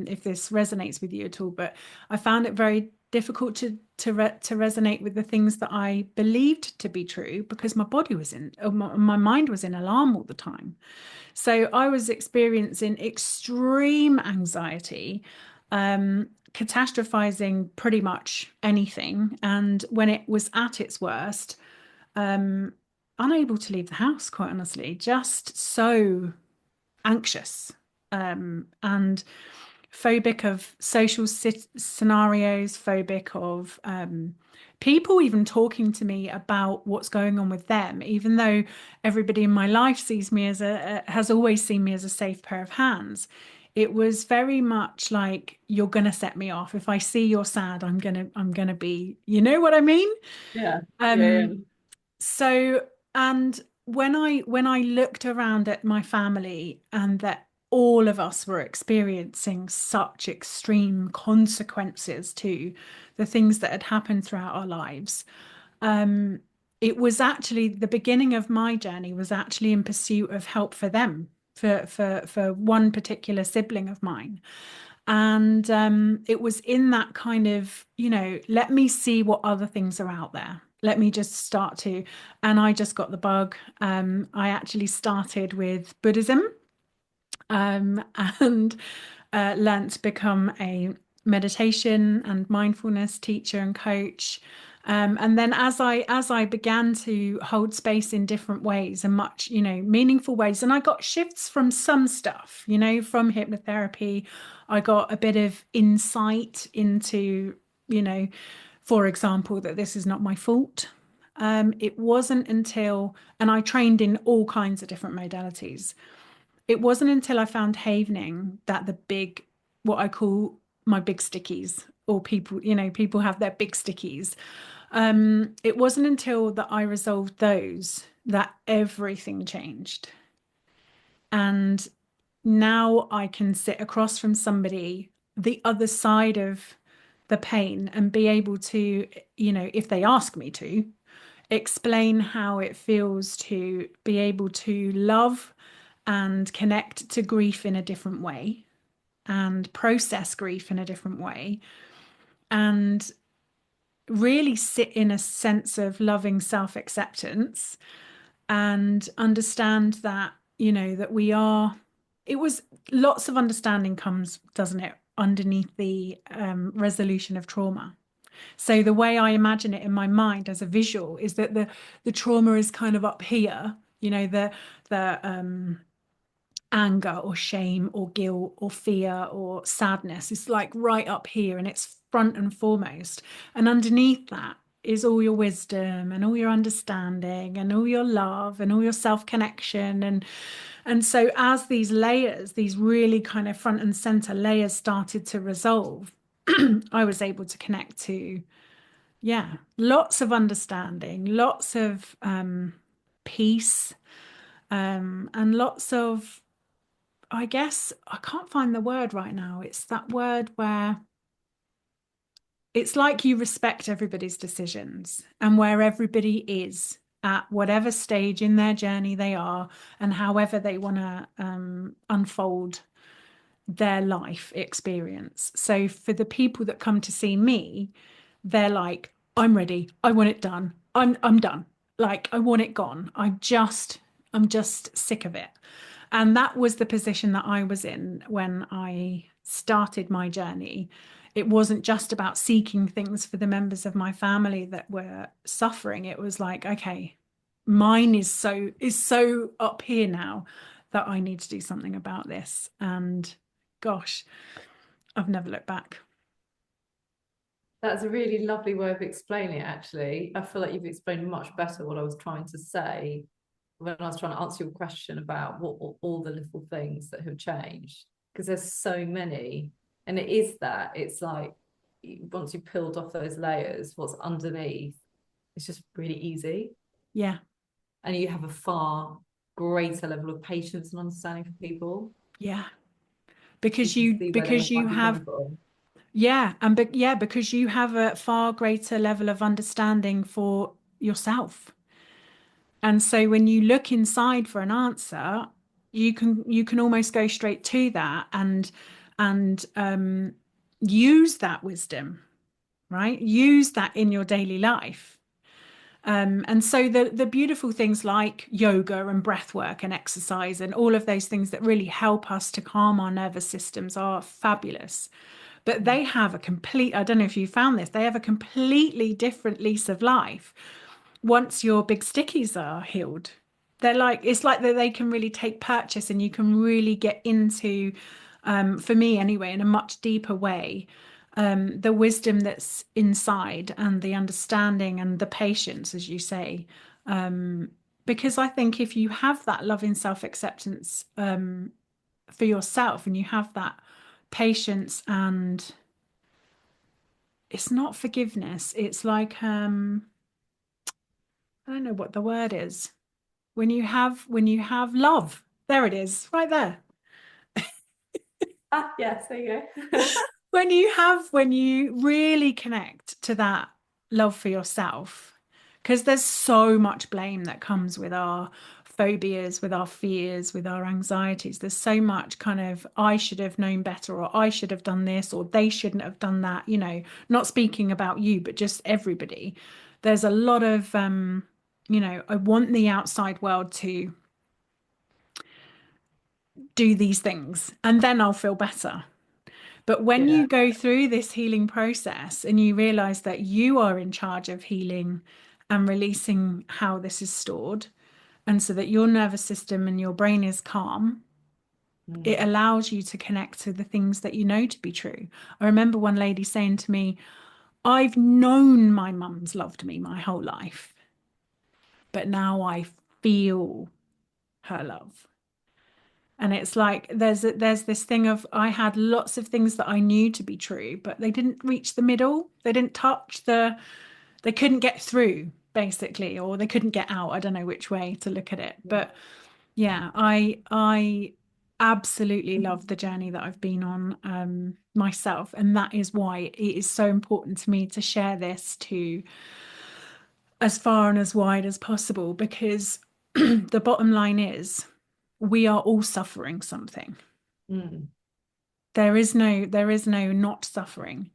if this resonates with you at all, but I found it very difficult to resonate with the things that I believed to be true because my body was in, or my mind was in alarm all the time. So I was experiencing extreme anxiety, catastrophizing pretty much anything. And when it was at its worst, um, unable to leave the house, quite honestly, just so anxious, and phobic of social scenarios, phobic of people even talking to me about what's going on with them, even though everybody in my life sees me as has always seen me as a safe pair of hands. It was very much like you're gonna set me off. If I see you're sad, I'm gonna be, you know what I mean? Yeah, yeah, yeah. Um, so, and when I looked around at my family and that all of us were experiencing such extreme consequences to the things that had happened throughout our lives, um, it was actually the beginning of my journey was actually in pursuit of help for them, for one particular sibling of mine. And it was in that kind of, let me see what other things are out there. Let me just start to. And I just got the bug. I actually started with Buddhism, um, and learned to become a meditation and mindfulness teacher and coach. And then as I began to hold space in different ways and much, meaningful ways, and I got shifts from some stuff, from hypnotherapy. I got a bit of insight into, you know, for example, that this is not my fault. It wasn't until, and I trained in all kinds of different modalities. It wasn't until I found havening that the big, what I call my big stickies, or people, people have their big stickies. It wasn't until that I resolved those that everything changed. And now I can sit across from somebody the other side of the pain and be able to, if they ask me to, explain how it feels to be able to love and connect to grief in a different way and process grief in a different way and really sit in a sense of loving self-acceptance and understand that, that we are, it was lots of understanding comes, doesn't it, underneath the resolution of trauma. So the way I imagine it in my mind as a visual is that the trauma is kind of up here, the anger or shame or guilt or fear or sadness is like right up here and it's front and foremost. And underneath that is all your wisdom and all your understanding and all your love and all your self-connection. And so as these layers, these really kind of front and center layers started to resolve, I was able to connect to, yeah, lots of understanding, lots of peace, and lots of, I guess I can't find the word right now. It's that word where it's like you respect everybody's decisions and where everybody is at whatever stage in their journey they are and however they want to unfold their life experience. So for the people that come to see me, they're like, I'm ready. I want it done. I'm done. Like I want it gone. I'm just sick of it. And that was the position that I was in when I started my journey. It wasn't just about seeking things for the members of my family that were suffering. It was like, okay, mine is so up here now that I need to do something about this. And gosh, I've never looked back. That's a really lovely way of explaining it, actually. I feel like you've explained much better what I was trying to say when I was trying to answer your question about what all the little things that have changed. Because there's so many. And it is that. It's like once you peeled off those layers, what's underneath, it's just really easy. Yeah, And you have a far greater level of patience and understanding for people. yeah. You Because can you see where they because you might be have coming from. yeah, and but yeah, because you have a far greater level of understanding for yourself. And so when you look inside for an answer, you can almost go straight to that and use that wisdom, right? Use that in your daily life. And so the beautiful things like yoga and breath work and exercise and all of those things that really help us to calm our nervous systems are fabulous. But they have a complete, I don't know if you found this, they have a completely different lease of life once your big stickies are healed. They're like, it's like that they can really take purchase and you can really get into, for me anyway, in a much deeper way, the wisdom that's inside and the understanding and the patience, as you say. Because I think if you have that loving self-acceptance for yourself and you have that patience and it's not forgiveness, it's like I don't know what the word is. When you have love, there it is, right there. Ah, yes, there you go. When you really connect to that love for yourself, because there's so much blame that comes with our phobias, with our fears, with our anxieties. There's so much kind of, I should have known better, or I should have done this, or they shouldn't have done that, not speaking about you, but just everybody. There's a lot of, I want the outside world to do these things and then I'll feel better. But when Yeah. you go through this healing process and you realize that you are in charge of healing and releasing how this is stored, and so that your nervous system and your brain is calm, it Mm. allows you to connect to the things that you know to be true. I remember one lady saying to me, I've known my mum's loved me my whole life, but now I feel her love. And it's like there's this thing of, I had lots of things that I knew to be true, but they didn't reach the middle. They didn't touch they couldn't get through, basically, or they couldn't get out. I don't know which way to look at it. But yeah, I absolutely love the journey that I've been on, myself. And that is why it is so important to me to share this to as far and as wide as possible, because the bottom line is we are all suffering something. Mm. There is no not suffering.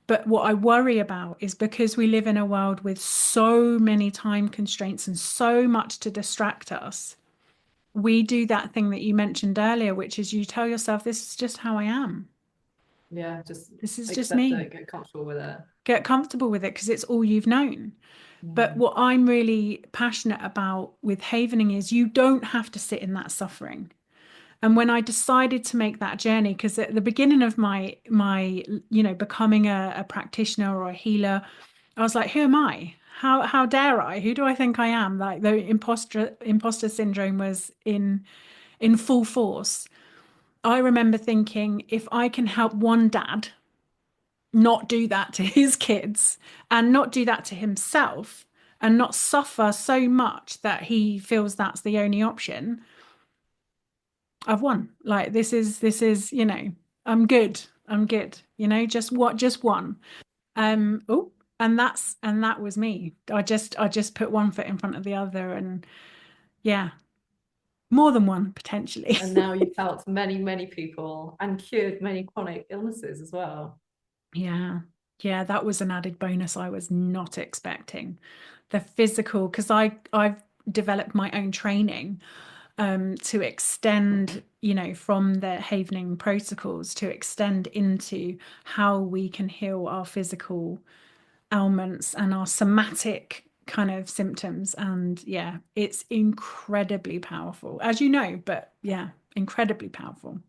But what I worry about is, because we live in a world with so many time constraints and so much to distract us, we do that thing that you mentioned earlier, which is you tell yourself, this is just how I am. Yeah, just This is just accept me. it, get comfortable with it. Get comfortable with it because it's all you've known. But Mm. what I'm really passionate about with Havening is you don't have to sit in that suffering. And when I decided to make that journey, because at the beginning of my becoming a practitioner or a healer, I was like, who am I? How dare I? Who do I think I am? Like, the imposter syndrome was in full force. I remember thinking, if I can help one dad not do that to his kids and not do that to himself and not suffer so much that he feels that's the only option, I've won. Like, this is, I'm good. I'm good. Just one. Oh, and that was me. I just put one foot in front of the other, and yeah, more than one potentially. And now you've helped many, many people and cured many chronic illnesses as well. Yeah. Yeah, that was an added bonus I was not expecting. The physical, because I've developed my own training to extend, from the Havening protocols to extend into how we can heal our physical ailments and our somatic kind of symptoms. And yeah, it's incredibly powerful, as you know, but yeah, incredibly powerful.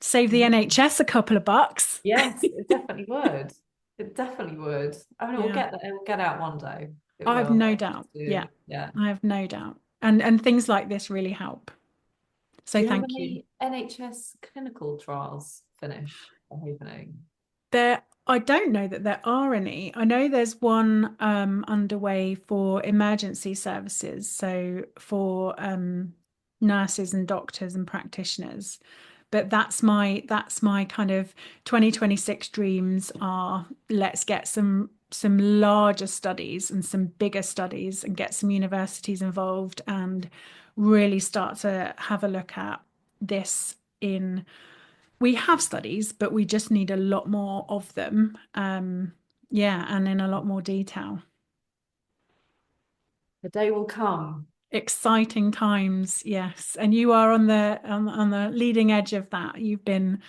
Save the Amazing. NHS a couple of bucks. Yes, it definitely would. It definitely would. I mean, it will Yeah, get there. It will get out one day. It I have will. no But doubt. Yeah, yeah. I have no doubt. And things like this really help. Do So you have thank you. any NHS clinical trials finished or happening? I don't know that there are any. I know there's one underway for emergency services, so for nurses and doctors and practitioners. But that's my kind of 2026 dreams are, let's get some larger studies and some bigger studies and get some universities involved and really start to have a look at this in we have studies, but we just need a lot more of them. Yeah, and in a lot more detail. The day will come. Exciting times, yes. And you are on the leading edge of that. You've been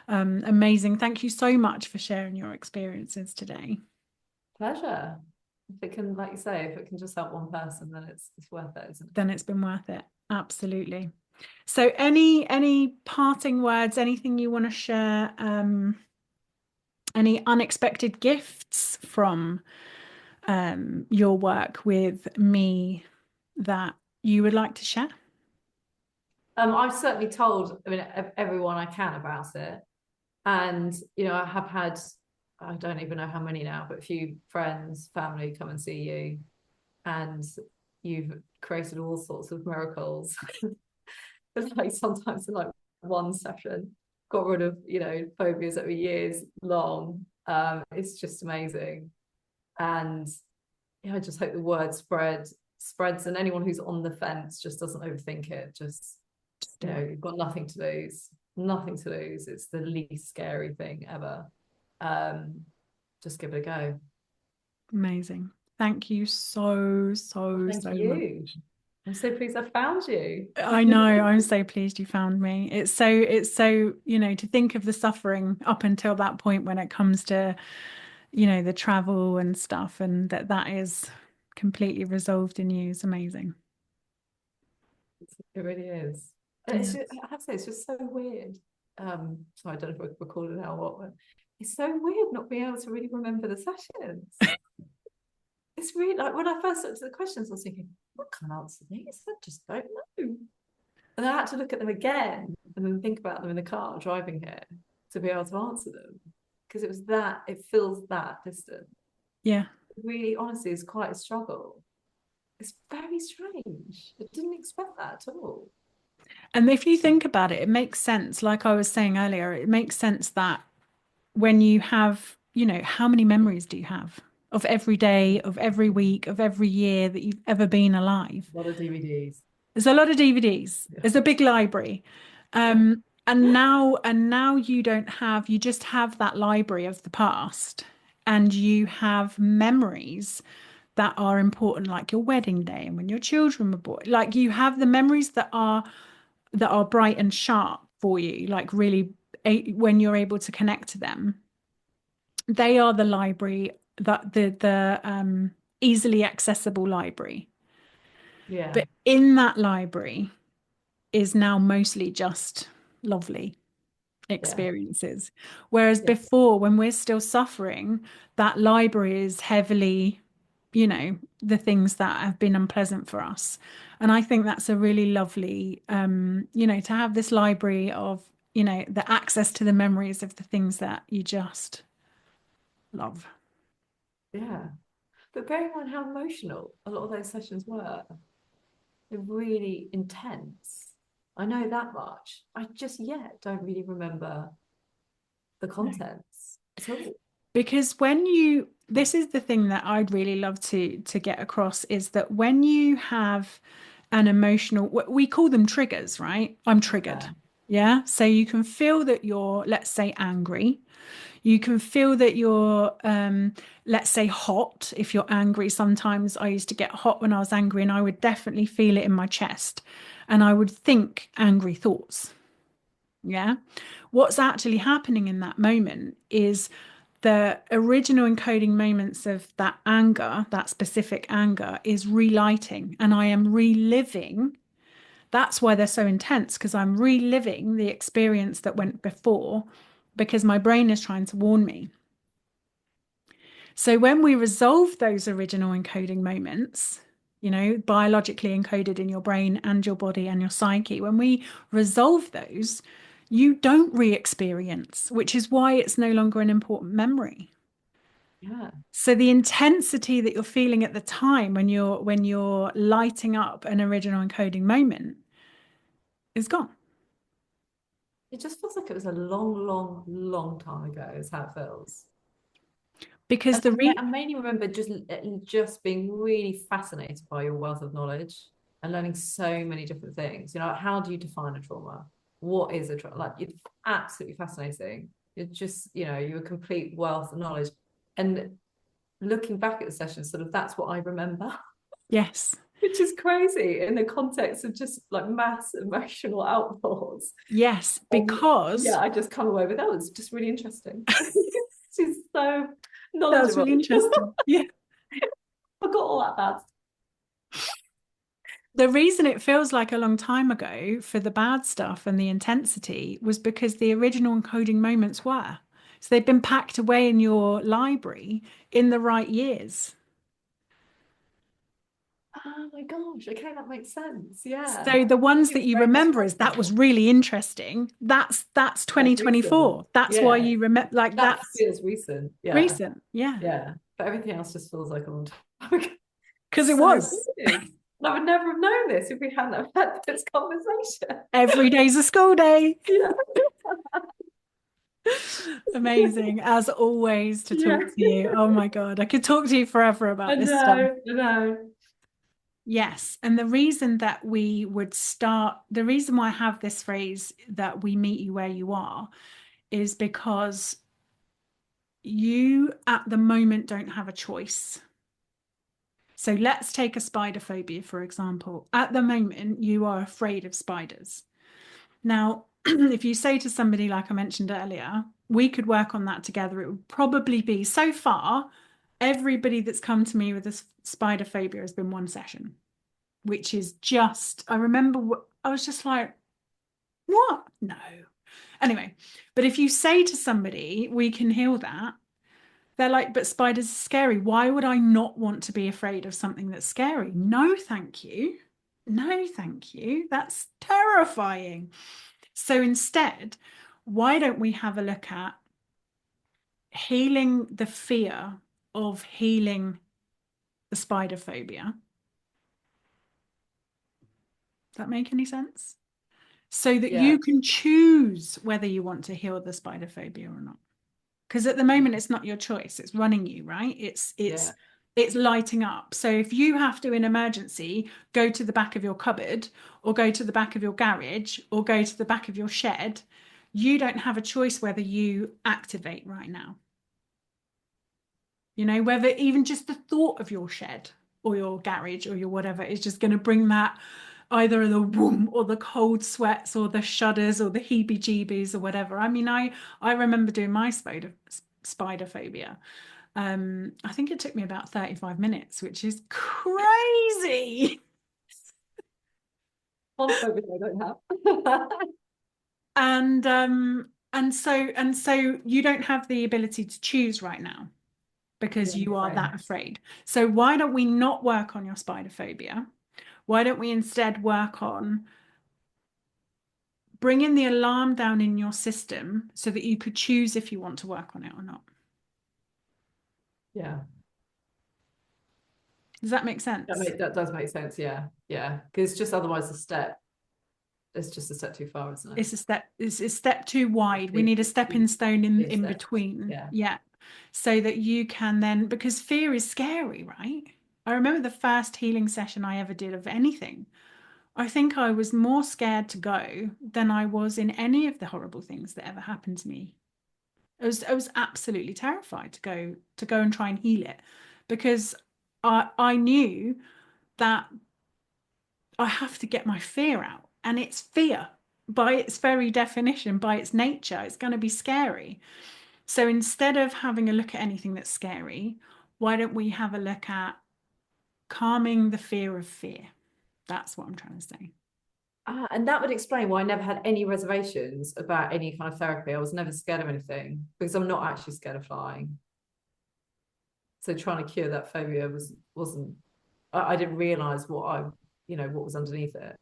amazing. Thank you so much for sharing your experiences today. Pleasure. If it can, like you say, if it can just help one person, then it's worth it, isn't Then it's been worth it. Absolutely. So any parting words, anything you want to share, any unexpected gifts from your work with me that you would like to share? I've certainly told, I mean, everyone I can about it. And, I have had, I don't even know how many now, but a few friends, family come and see you. And you've created all sorts of miracles. Like sometimes in like one session, got rid of, phobias that were years long. It's just amazing. And yeah, I just hope the word spread spreads, and anyone who's on the fence just doesn't overthink it. Just, Just do it. you've got nothing to lose, nothing to lose. It's the least scary thing ever. Um, just give it a go. Amazing. Thank you so, Well, so, thank so you. much. I'm so pleased I found you. I know, I'm so pleased you found me. It's so, to think of the suffering up until that point when it comes to, the travel and stuff, and that is completely resolved in you is amazing. It really is. It's Yeah. just, I have to say, it's just so weird. So I don't know if we're recording now or what, but it's so weird not being able to really remember the sessions. It's really like when I first looked at the questions, I was thinking, I can't answer these. I just don't know. And I had to look at them again and then think about them in the car driving here to be able to answer them because it feels that distant. Yeah. It really, honestly, is quite a struggle. It's very strange. I didn't expect that at all. And if you think about it, it makes sense. Like I was saying earlier, it makes sense that when you have, how many memories do you have of every day, of every week, of every year that you've ever been alive? A lot of DVDs. There's a lot of DVDs. Yeah. There's a big library. Yeah. And now you don't have, you just have that library of the past and you have memories that are important, like your wedding day and when your children were born. Like you have the memories that are bright and sharp for you, like really when you're able to connect to them. They are the library that the easily accessible library. Yeah. But in that library is now mostly just lovely Yeah. experiences. Whereas Yeah. before, when we're still suffering, that library is heavily, the things that have been unpleasant for us. And I think that's a really lovely, to have this library of, the access to the memories of the things that you just love. Yeah. But bearing in mind how emotional a lot of those sessions were, they're really intense. I know that much. I just yet don't really remember the No. contents at all. Because this is the thing that I'd really love to get across is that when you have an emotional, we call them triggers, right? I'm triggered. Yeah. Yeah. So you can feel that you're, let's say, angry. You can feel that you're, let's say, hot. If you're angry, sometimes I used to get hot when I was angry, and I would definitely feel it in my chest, and I would think angry thoughts. Yeah. What's actually happening in that moment is the original encoding moments of that anger, that specific anger, is relighting, and I am reliving. That's why they're so intense, because I'm reliving the experience that went before, because my brain is trying to warn me. So when we resolve those original encoding moments, biologically encoded in your brain and your body and your psyche, when we resolve those, you don't re-experience, which is why it's no longer an important memory. Yeah. So the intensity that you're feeling at the time when you're lighting up an original encoding moment is gone. It just feels like it was a long, long, long time ago, is how it feels. Because And the I mainly remember just being really fascinated by your wealth of knowledge and learning so many different things. How do you define a trauma? What is a trauma? Like, it's absolutely fascinating. You're a complete wealth of knowledge. And looking back at the session, sort of that's what I remember, yes, which is crazy in the context of just like mass emotional outpours. yes, And because yeah, I just come away with that was just really interesting. She's so that's really knowledgeable. interesting. Yeah. Forgot all that bad. The reason it feels like a long time ago for the bad stuff and the intensity was because the original encoding moments were. So they've been packed away in your library in the right years. Oh my gosh. Okay, that makes sense. Yeah. So the ones that It's you very remember is that was historical. really interesting. That's That's recent. 2024. That's why Yeah. you remember, like That that's feels recent. Yeah. recent. Yeah. Yeah. But everything else just feels like a long time ago. Because it So was. weird. And I would never have known this if we hadn't have had this conversation. Every day's a school day. Yeah. Amazing, as always, to Yeah. talk to you. Oh my God, I could talk to you forever I about this stuff. know. I know. Yes. And the reason that we would start, the reason why I have this phrase that we meet you where you are is because you at the moment don't have a choice. So let's take a spider phobia, for example. At the moment, you are afraid of spiders. Now, if you say to somebody, like I mentioned earlier, we could work on that together, it would probably be so far, everybody that's come to me with a spider phobia has been one session, which is just, I remember I was just like, what? No. Anyway, but if you say to somebody, we can heal that, they're like, but spiders are scary. Why would I not want to be afraid of something that's scary? No, thank you. No, thank you. That's terrifying. So instead, why don't we have a look at healing the fear of healing the spider phobia? Does that make any sense? So that Yeah, you can choose whether you want to heal the spider phobia or not. Because at the moment it's not your choice, it's running you, right? yeah, It's lighting up. So if you have to in emergency go to the back of your cupboard or go to the back of your garage or go to the back of your shed, you don't have a choice whether you activate right now. You know, whether even just the thought of your shed or your garage or your whatever is just going to bring that either the womb or the cold sweats or the shudders or the heebie-jeebies or whatever. I mean, I remember doing my spider phobia. I think it took me about 35 minutes, which is crazy. one phobia I don't have. And so you don't have the ability to choose right now Yeah, because you are okay. that afraid. So why don't we not work on your spider phobia? Why don't we instead work on bringing the alarm down in your system so that you could choose if you want to work on it or not? Yeah. Does that make sense? That does make sense. Yeah, yeah. Because just otherwise, it's just a step too far, isn't it? It's a step too wide. We Big, need a stepping big, stone big in step. between. Yeah. Yeah. So that you can then, because fear is scary, right? I remember the first healing session I ever did of anything. I think I was more scared to go than I was in any of the horrible things that ever happened to me. I was absolutely terrified to go and try and heal it because I knew that I have to get my fear out. And it's fear by its very definition, by its nature, it's going to be scary. So instead of having a look at anything that's scary, why don't we have a look at calming the fear of fear? That's what I'm trying to say. And that would explain why I never had any reservations about any kind of therapy. I was never scared of anything because I'm not actually scared of flying. So trying to cure that phobia wasn't. I didn't realize what was underneath it.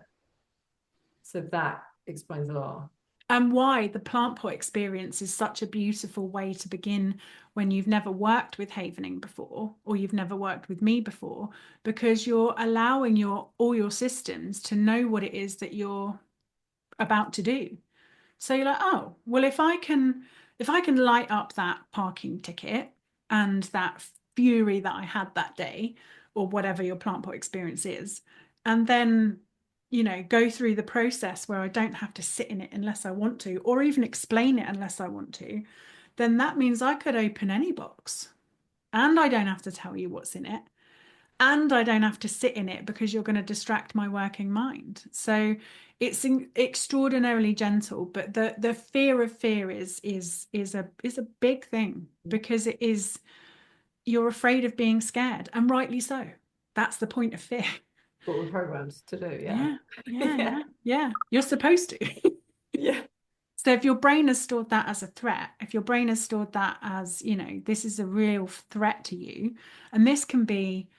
So that explains a lot. And why the plant pot experience is such a beautiful way to begin when you've never worked with havening before or you've never worked with me before, because you're allowing your all your systems to know what it is that you're about to do. So you're like, oh, well, if I can light up that parking ticket and that fury that I had that day, or whatever your plant pot experience is, and then, go through the process where I don't have to sit in it unless I want to, or even explain it unless I want to, then that means I could open any box and I don't have to tell you what's in it and I don't have to sit in it because you're going to distract my working mind. So it's extraordinarily gentle, but the fear of fear is a big thing because it is you're afraid of being scared, and rightly so. That's the point of fear. What we're programmed to do. Yeah. Yeah, yeah, Yeah. yeah, yeah. You're supposed to. Yeah. So if your brain has stored that as a threat, if your brain has stored that as, this is a real threat to you, and this can be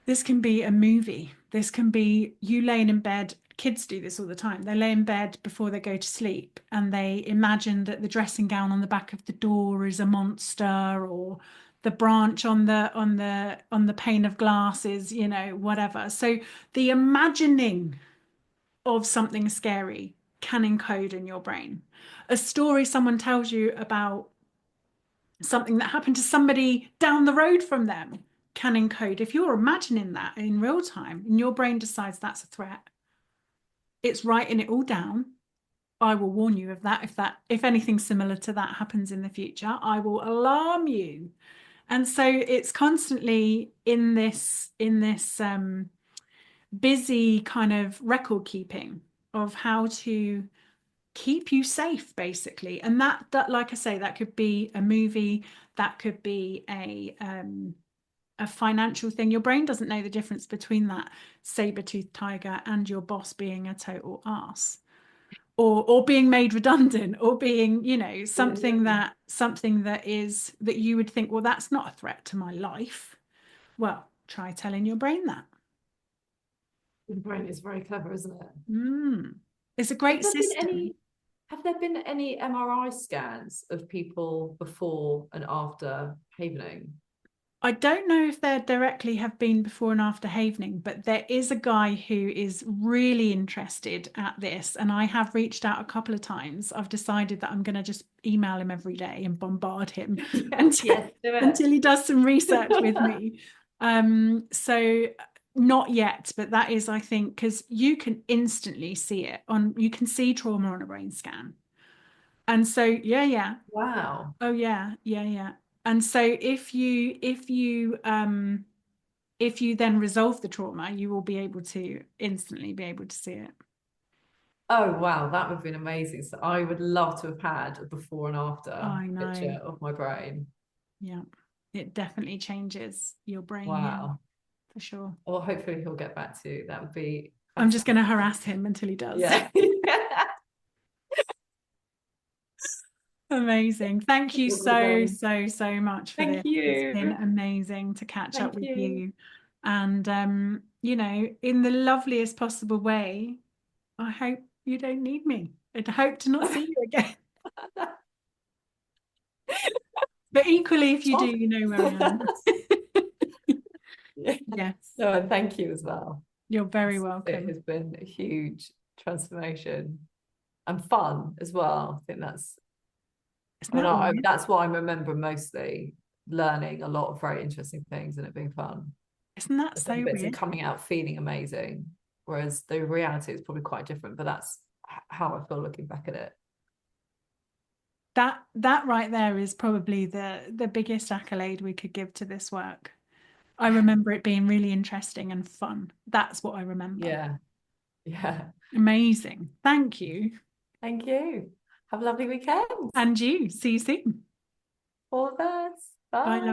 a movie. This can be you laying in bed. Kids do this all the time. They lay in bed before they go to sleep and they imagine that the dressing gown on the back of the door is a monster or the branch on the pane of glass is, whatever. So the imagining of something scary can encode in your brain. A story someone tells you about something that happened to somebody down the road from them can encode, if you're imagining that in real time and your brain decides that's a threat, it's writing it all down. I will warn you of that. If anything similar to that happens in the future, I will alarm you. And so it's constantly in this busy kind of record keeping of how to keep you safe, basically. And that, like I say, that could be a movie, that could be a financial thing. Your brain doesn't know the difference between that saber-toothed tiger and your boss being a total ass. Or being made redundant, or being, something that you would think, well, that's not a threat to my life. Well, try telling your brain that. The brain is very clever, isn't it? Mm. It's a Have great there been system. any have there been any MRI scans of people before and after havening? I don't know if there directly have been before and after Havening, but there is a guy who is really interested at this, and I have reached out a couple of times. I've decided that I'm going to just email him every day and bombard him Yeah, until yes, do until he it. does some research with me. So not yet, but that is, I think, because you can instantly see it you can see trauma on a brain scan. And so, yeah, yeah. Wow. Oh yeah, yeah, yeah. And so if you then resolve the trauma, you will be able to instantly be able to see it. Oh wow, that would have been amazing. So I would love to have had a before and after I know. picture of my brain. Yeah. It definitely changes your brain. Yeah, Wow. for sure. Or hopefully he'll get back to you. That would be I'm just going to fantastic. harass him until he does. Yeah. Amazing. Thank you so, so, so much for this. Thank It's you. been amazing to catch up Thank with you. you. And, in the loveliest possible way, I hope you don't need me. I hope to not see you again. But equally, if you do, you know where I am. Yeah. Yes, No, and thank you as well. you're very It welcome. has been a huge transformation and fun as well. I think Isn't that weird? that's what I remember mostly, learning a lot of very interesting things and it being fun. Isn't that Some so bits and weird? coming out feeling amazing, whereas the reality is probably quite different. But that's how I feel looking back at it. That right there is probably the biggest accolade we could give to this work. I remember it being really interesting and fun. That's what I remember. Yeah, yeah. Amazing. Thank you. Thank you. Have a lovely weekend. And you. See you soon. All the best. Bye, Bye. love.